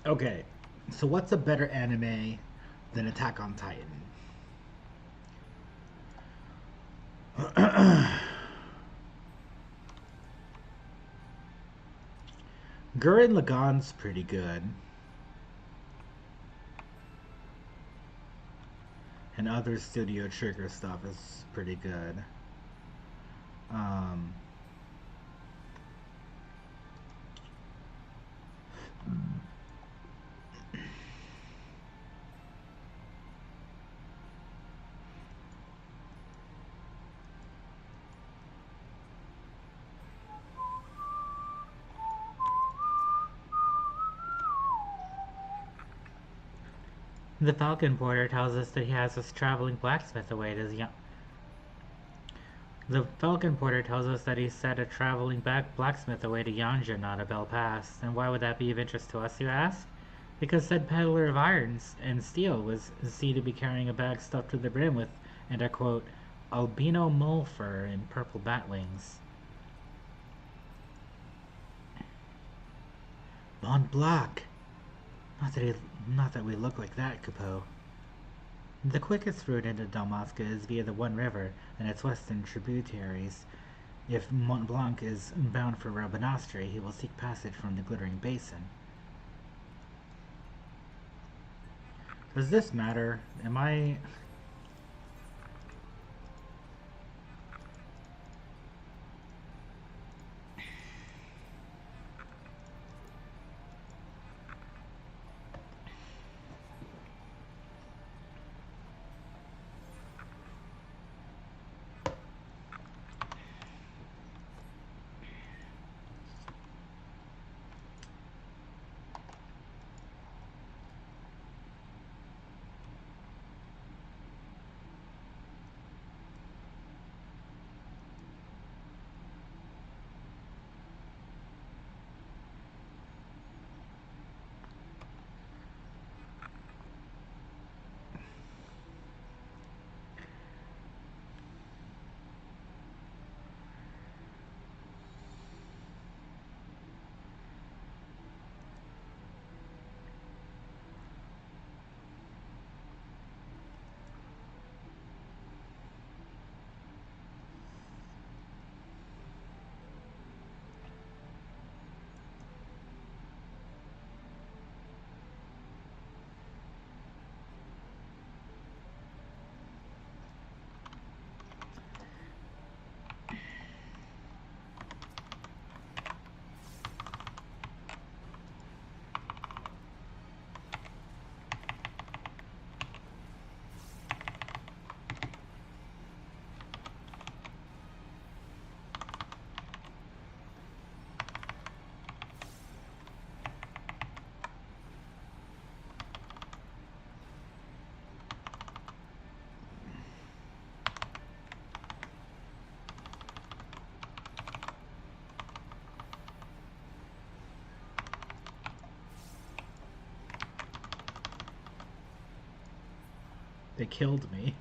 S1: Okay, so what's a better anime than Attack on Titan? Gurren Lagann's pretty good. And other Studio Trigger stuff is pretty good. Um,
S4: The Falcon Porter tells us that he has a traveling blacksmith away to The Falcon Porter tells us that he set a traveling blacksmith away to Yanja, not a Bell Pass. And why would that be of interest to us, you ask? Because said peddler of irons and steel was seen to be carrying a bag stuffed to the brim with, and I quote, albino mole fur and purple bat wings. Mont Blanc! Not that we look like that, Coupeau. The quickest route into Dalmasca is via the One River and its western tributaries. If Mont Blanc is bound for Rabanastre, he will seek passage from the Glittering Basin. Does this matter? Am I...
S1: They killed me.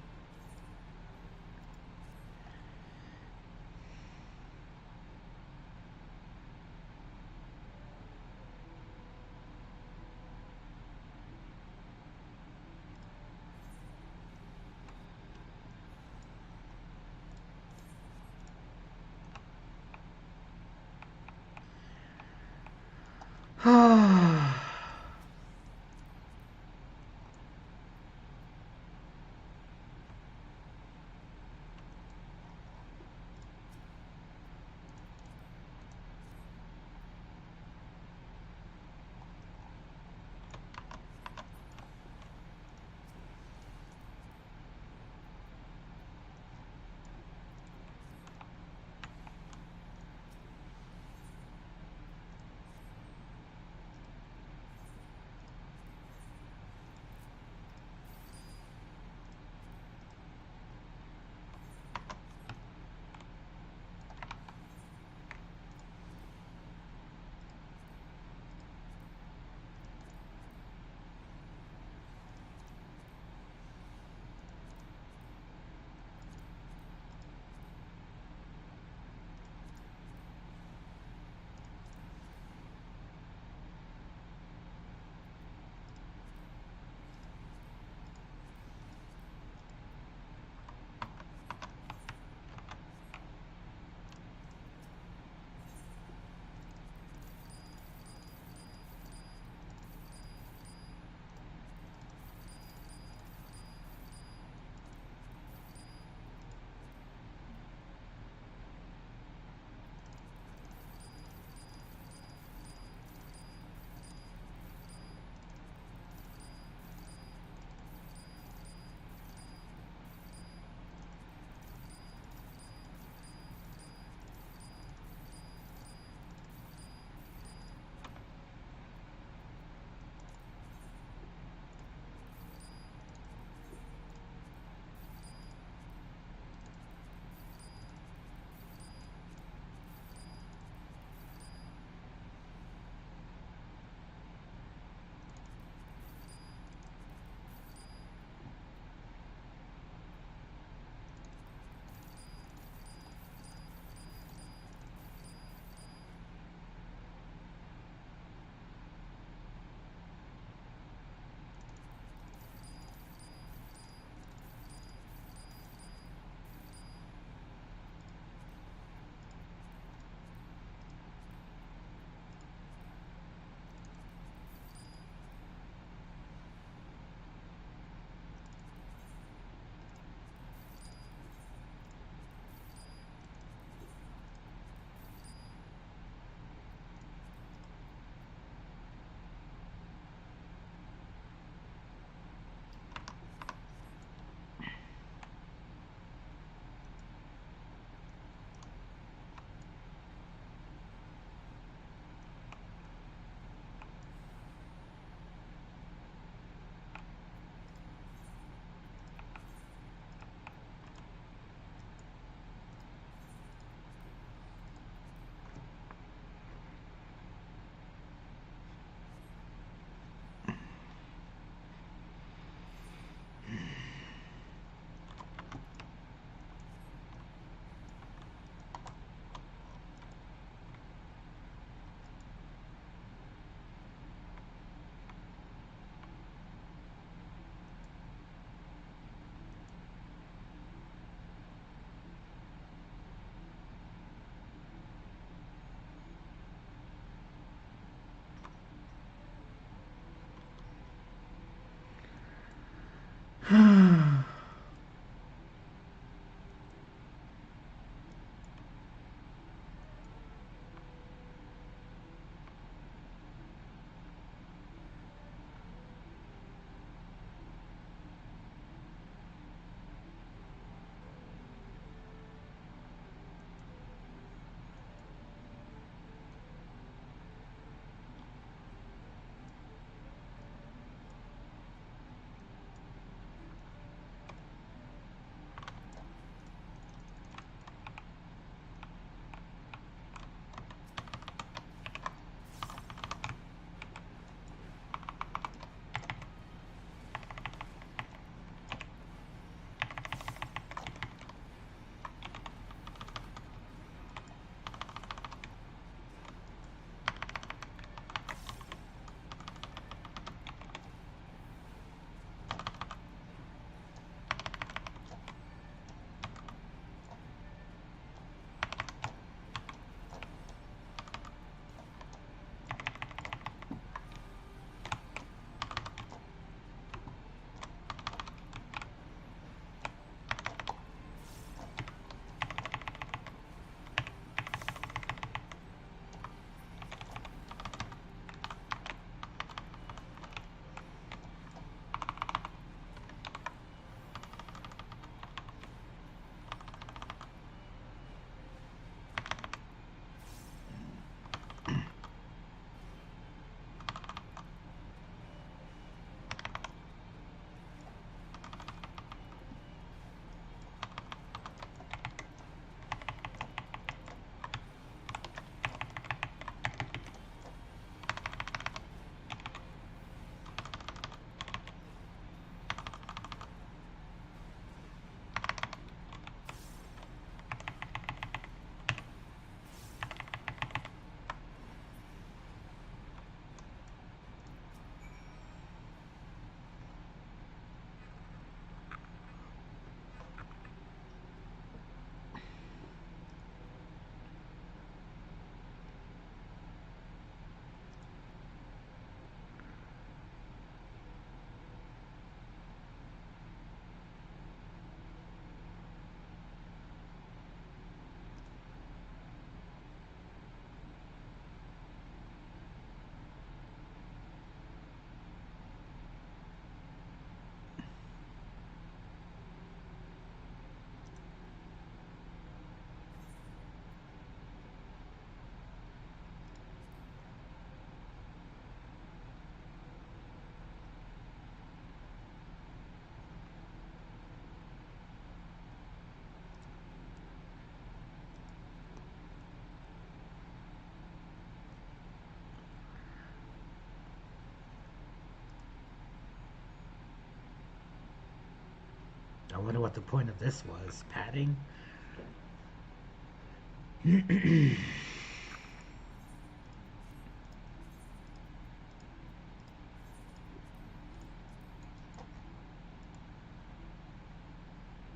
S1: I wonder what the point of this was. Padding?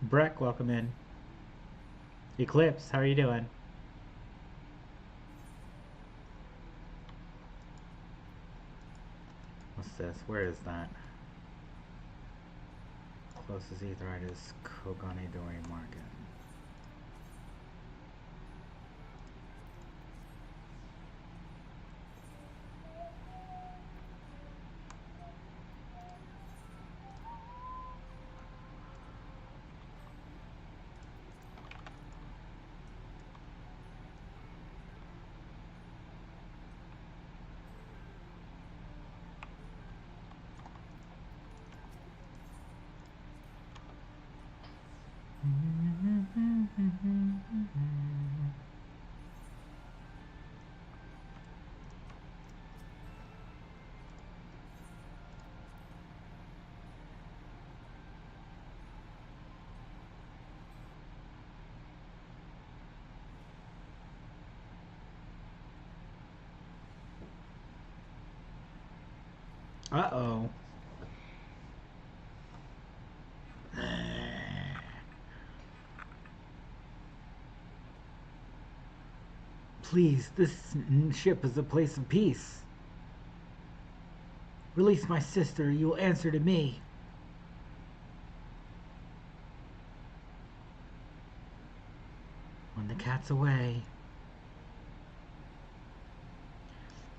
S4: Breck, welcome in. Eclipse, how are you doing? What's this? Where is that? Closest Aetheryte is Kogane Dori Market.
S1: Uh-oh. Please, this ship is a place of peace. Release my sister, you will answer to me. When the cat's away.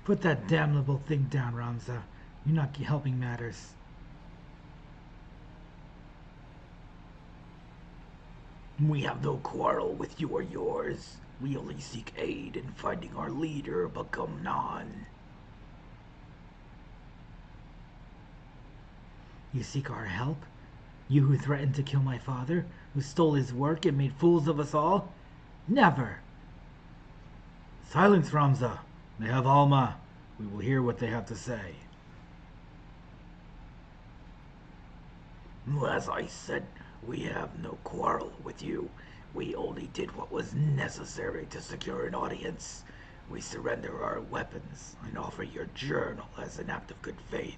S1: Put that damnable thing down, Ramza. You're not helping matters. We have no quarrel with you or yours. We only seek aid in finding our leader, Bakumnan. You seek our help? You who threatened to kill my father, who stole his work and made fools of us all? Never! Silence, Ramza. They have Alma. We will hear what they have to say. As I said, we have no quarrel with you. We only did what was necessary to secure an audience. We surrender our weapons and offer your journal as an act of good faith.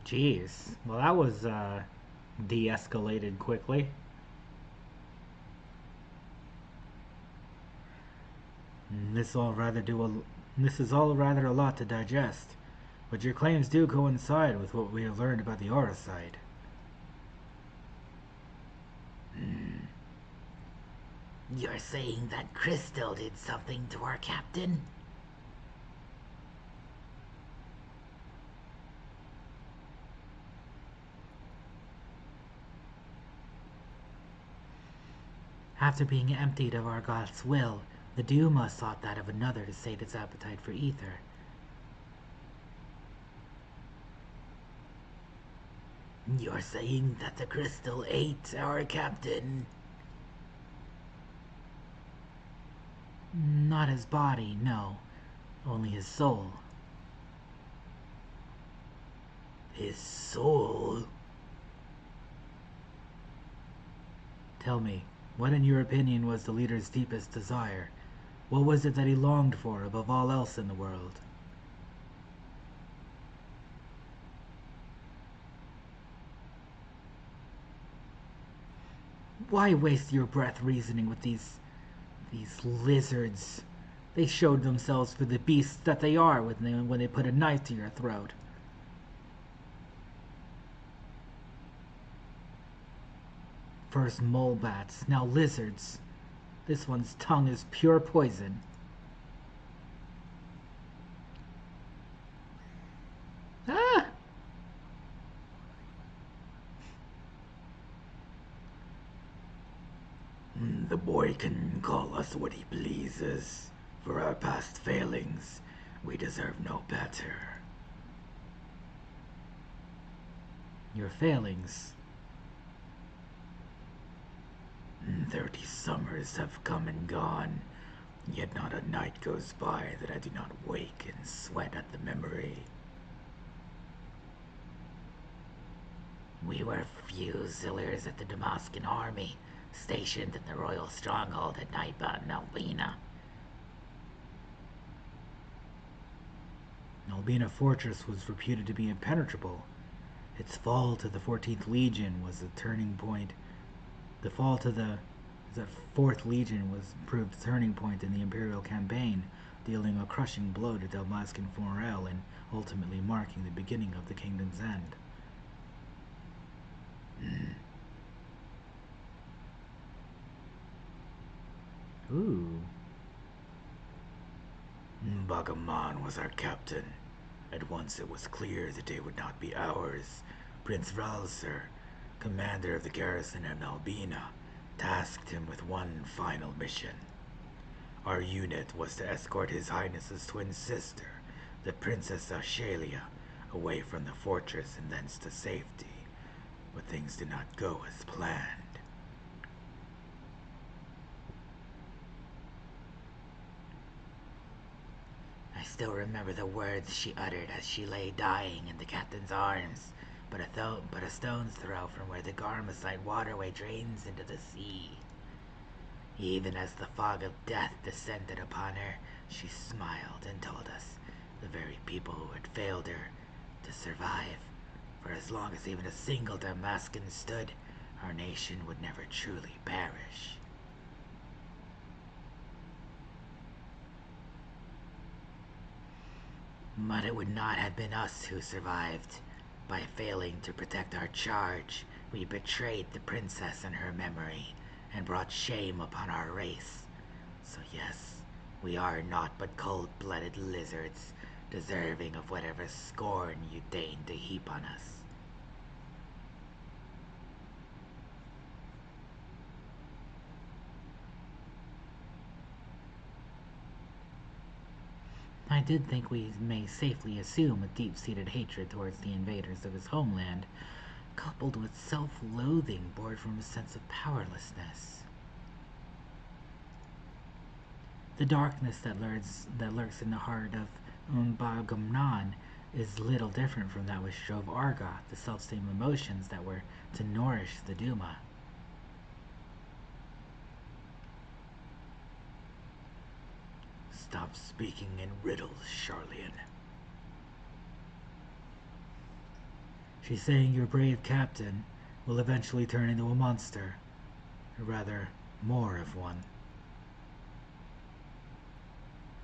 S4: Jeez. Well, that was de-escalated quickly.
S1: This is all rather a lot to digest, but your claims do coincide with what we have learned about the aura side. You're saying that Crystal did something to our captain? After being emptied of our God's will, the Duma sought that of another to sate its appetite for ether. You're saying that the crystal ate our captain? Not his body, no. Only his soul. His soul? Tell me, what in your opinion was the leader's deepest desire? What was it that he longed for above all else in the world? Why waste your breath reasoning with these lizards? They showed themselves for the beasts that they are when they put a knife to your throat. First mole bats, now lizards. This one's tongue is pure poison. Ah! The boy can call us what he pleases. For our past failings, we deserve no better. Your failings? 30 summers have come and gone, yet not a night goes by that I do not wake and sweat at the memory. We were fusiliers at the Damascus army, stationed in the royal stronghold at Naiba and Albina. Albina Fortress was reputed to be impenetrable. Its fall to the 14th Legion was a turning point. The fall to the 4th Legion was proved a turning point in the Imperial campaign, dealing a crushing blow to Dalmascan Forel and ultimately marking the beginning of the kingdom's end. Ooh. Bagaman was our captain. At once it was clear the day would not be ours. Prince Valser, commander of the garrison in Albina, tasked him with one final mission. Our unit was to escort His Highness's twin sister, the Princess Ashelia, away from the fortress and thence to safety. But things did not go as planned. I still remember the words she uttered as she lay dying in the captain's arms, but a stone's throw from where the Garmacide waterway drains into the sea. Even as the fog of death descended upon her, she smiled and told us, the very people who had failed her, to survive. For as long as even a single Damascan stood, our nation would never truly perish. But it would not have been us who survived. By failing to protect our charge, we betrayed the princess and her memory, and brought shame upon our race. So yes, we are naught but cold-blooded lizards, deserving of whatever scorn you deign to heap on us. I did think we may safely assume a deep-seated hatred towards the invaders of his homeland, coupled with self-loathing born from a sense of powerlessness. The darkness that lurks in the heart of Bagamnan is little different from that which drove Argoth, the self-same emotions that were to nourish the Duma. Stop speaking in riddles, Charlian. She's saying your brave captain will eventually turn into a monster. Or rather, more of one.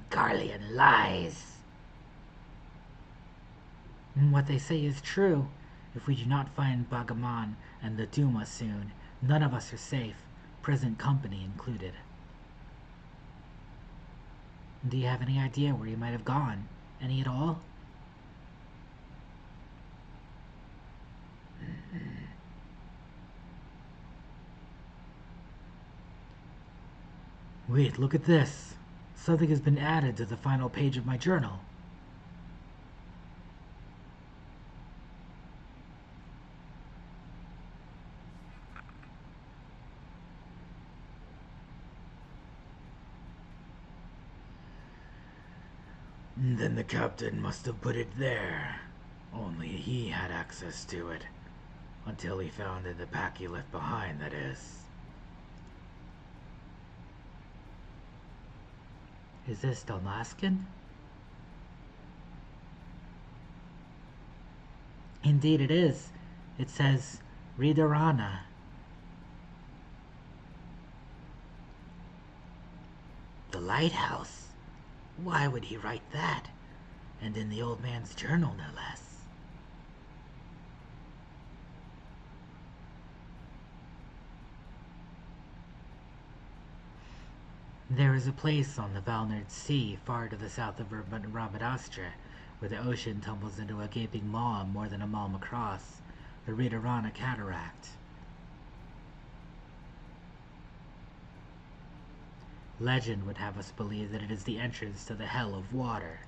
S1: Garlean lies! What they say is true. If we do not find Bagaman and the Duma soon, none of us are safe, present company included. Do you have any idea where he might have gone? Any at all? Wait, look at this. Something has been added to the final page of my journal. Then the captain must have put it there. Only he had access to it. Until he found in the pack he left behind, that is. Is this Dalmascan? Indeed it is. It says, Ridarana. The lighthouse? Why would he write that? And in the old man's journal, no less. There is a place on the Valnard Sea, far to the south of Ramadastra, where the ocean tumbles into a gaping maw more than a mile across, the Ridarana Cataract.
S4: Legend would have us believe that it is the entrance to the hell of water.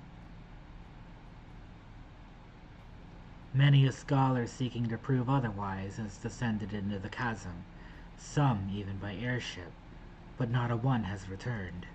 S4: Many a scholar seeking to prove otherwise has descended into the chasm, some even by airship, but not a one has returned.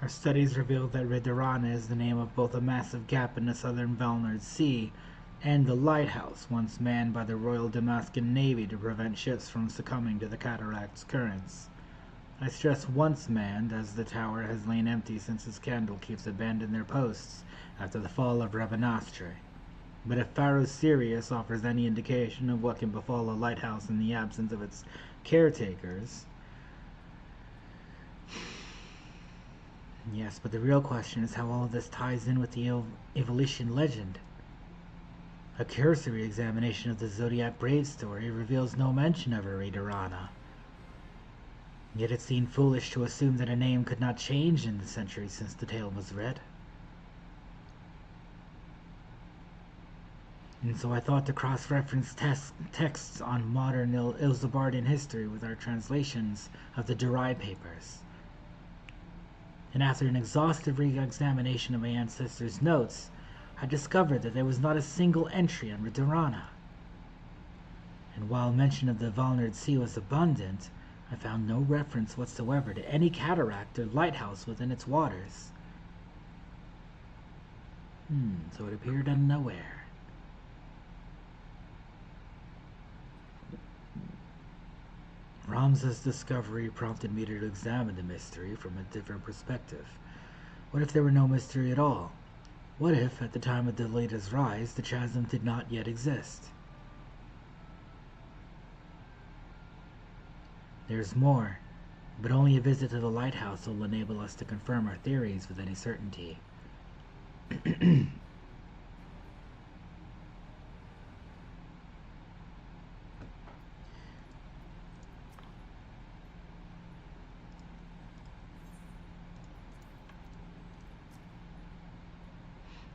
S4: Our studies revealed that Ridurana is the name of both a massive gap in the southern Valnard Sea and the lighthouse once manned by the Royal Damascus Navy to prevent ships from succumbing to the cataract's currents. I stress once manned, as the tower has lain empty since its candlekeepers abandoned their posts after the fall of Rabanastre. But if Pharaoh Sirius offers any indication of what can befall a lighthouse in the absence of its caretakers... Yes, but the real question is how all of this ties in with the evolution legend. A cursory examination of the Zodiac Brave story reveals no mention of Ridurana. Yet it seemed foolish to assume that a name could not change in the centuries since the tale was read. And so I thought to cross-reference texts on modern Ilzabardian history with our translations of the Durai papers. And after an exhaustive re-examination of my ancestors' notes, I discovered that there was not a single entry on Ridurana. And while mention of the Valnard Sea was abundant, I found no reference whatsoever to any cataract or lighthouse within its waters. So it appeared out of nowhere.
S1: Hamza's discovery prompted me to examine the mystery from a different perspective. What if there were no mystery at all? What if, at the time of the Leda's rise, the chasm did not yet exist? There's more, but only a visit to the lighthouse will enable us to confirm our theories with any certainty.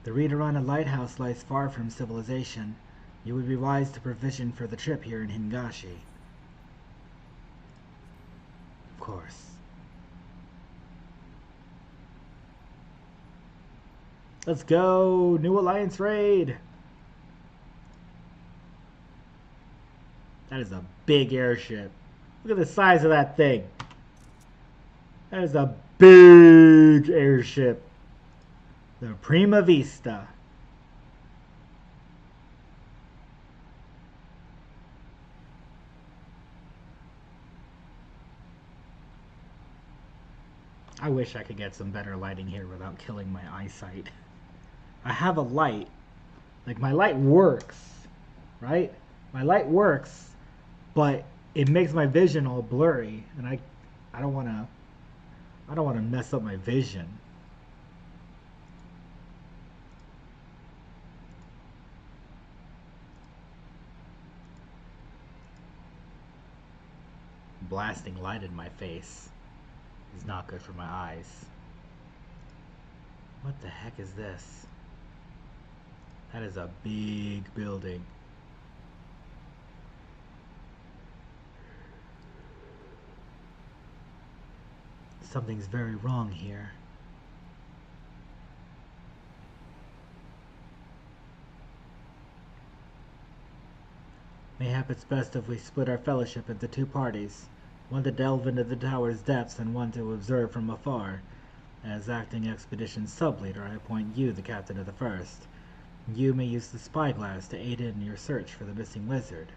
S1: The Readerana lighthouse lies far from civilization. You would be wise to provision for the trip here in Hingashi. Of course. Let's go! New Alliance raid! That is a big airship. Look at the size of that thing. That is a big airship. The Prima Vista. I wish I could get some better lighting here without killing my eyesight. I have a light. Like, my light works, right? My light works, but it makes my vision all blurry, and I don't want to mess up my vision. Blasting light in my face is not good for my eyes. What the heck is this? That is a big building. Something's very wrong here. Mayhap it's best if we split our fellowship into two parties. One to delve into the tower's depths and one to observe from afar. As acting expedition sub-leader, I appoint you the captain of the first. You may use the spyglass to aid in your search for the missing lizard.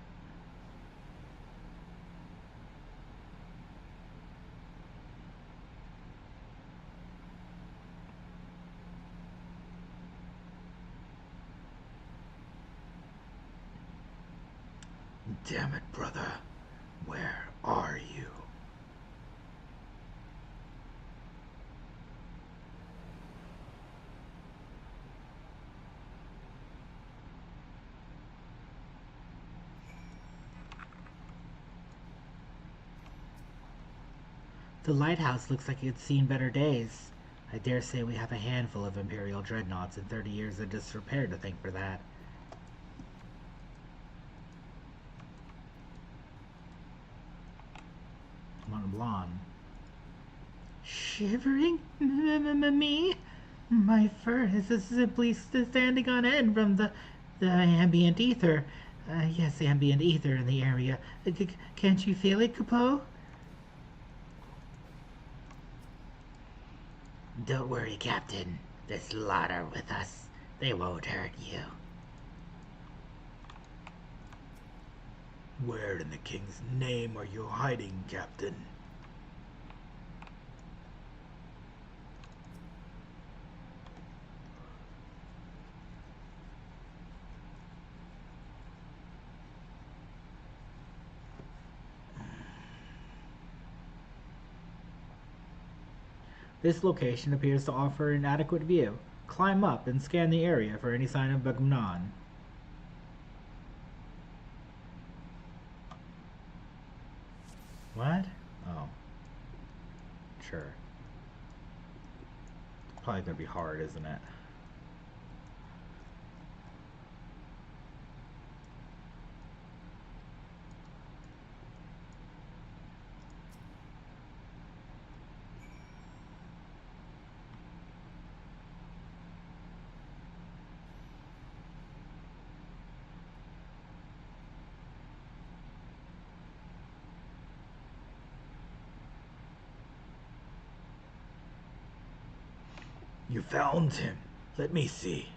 S1: Damn it, brother. Where are you? The lighthouse looks like it's seen better days. I dare say we have a handful of Imperial dreadnoughts and 30 years of disrepair to thank for that. Mont Blanc. Shivering? Me? My fur is simply standing on end from the ambient ether. Yes, ambient ether in the area. Can't you feel it, Capo? Don't worry, Captain. This lot are with us. They won't hurt you. Where in the king's name are you hiding, Captain? This location appears to offer an adequate view. Climb up and scan the area for any sign of Bagumnan. What? Oh. Sure. It's probably gonna be hard, isn't it? You found him. Let me see.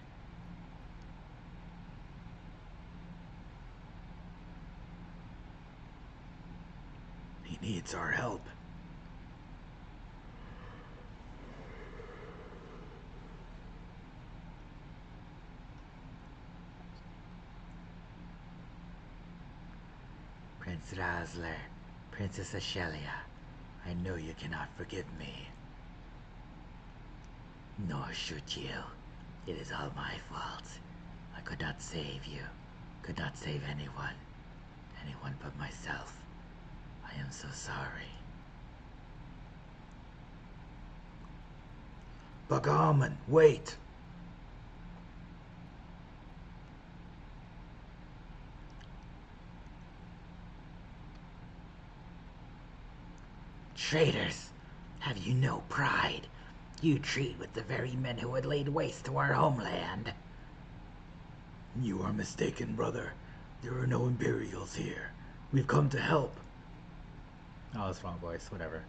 S1: He needs our help.
S5: Prince Rosler, Princess Ashelia, I know you cannot forgive me. Nor should you. It is all my fault. I could not save you, could not save anyone but myself. I am so sorry.
S1: Bagamon, wait!
S5: Traitors, have you no pride? You treat with the very men who had laid waste to our homeland.
S1: You are mistaken, brother. There are no Imperials here. We've come to help.
S4: Oh, that's wrong voice. Whatever.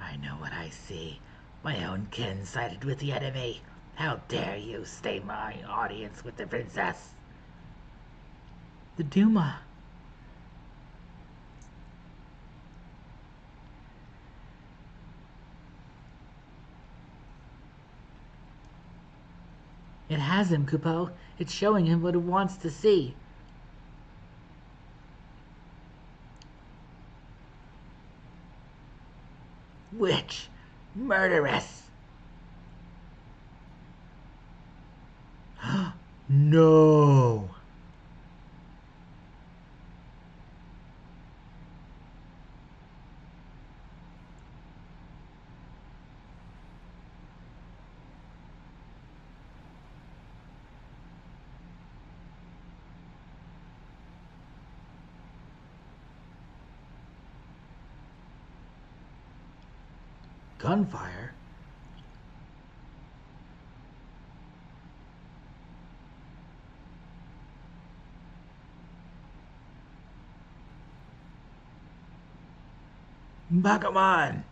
S5: I know what I see. My own kin sided with the enemy. How dare you stay my audience with the princess?
S4: The Duma. It has him, Kupo. It's showing him what it wants to see.
S5: Witch! Murderess!
S1: No! Gunfire? Bagamon!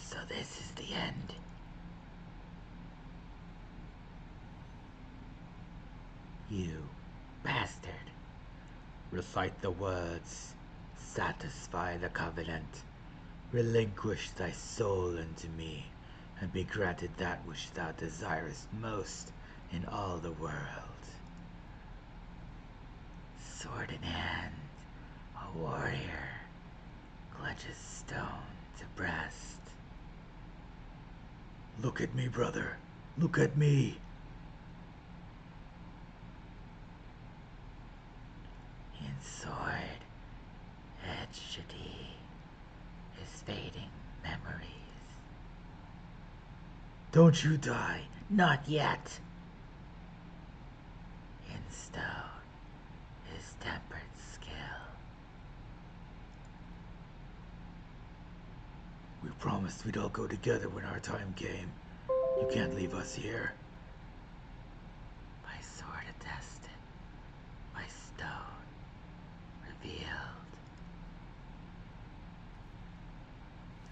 S5: So this is the end. You bastard. Recite the words. Satisfy the covenant. Relinquish thy soul unto me, and be granted that which thou desirest most in all the world. Sword in hand, a warrior clutches stone to breast.
S1: Look at me, brother. Look at me.
S5: In sword, etched his fading memories.
S1: Don't you die.
S5: Not yet. In stone, his tempered skill.
S1: We promised we'd all go together when our time came. You can't leave us here.
S5: My sword attested, my stone revealed.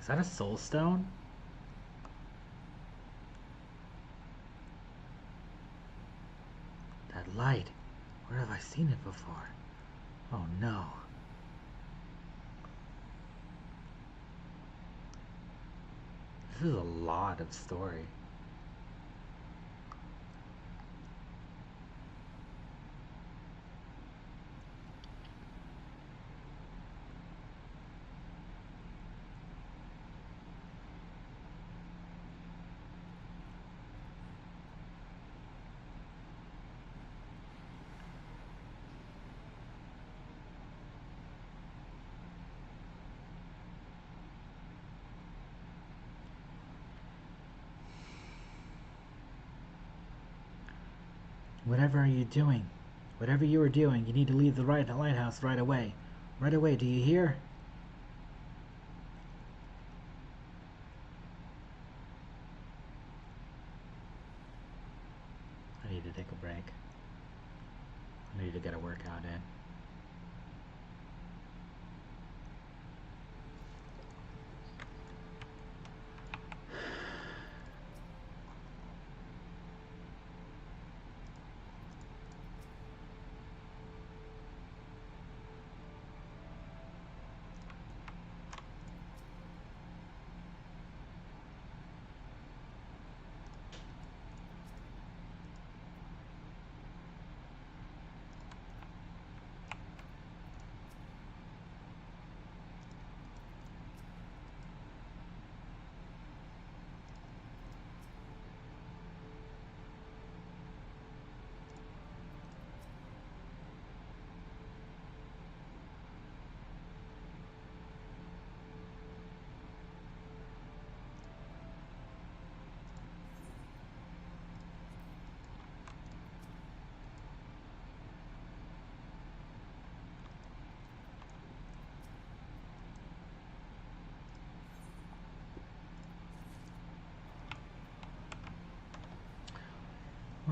S4: Is that a soul stone?
S5: That light, where have I seen it before? Oh no.
S4: This is a lot of story. Whatever are you doing? Whatever you are doing, you need to leave the lighthouse right away. Right away, do you hear? I need to take a break. I need to get a workout in.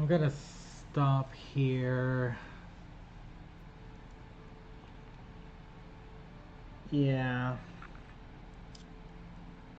S4: I'm gonna stop here. Yeah.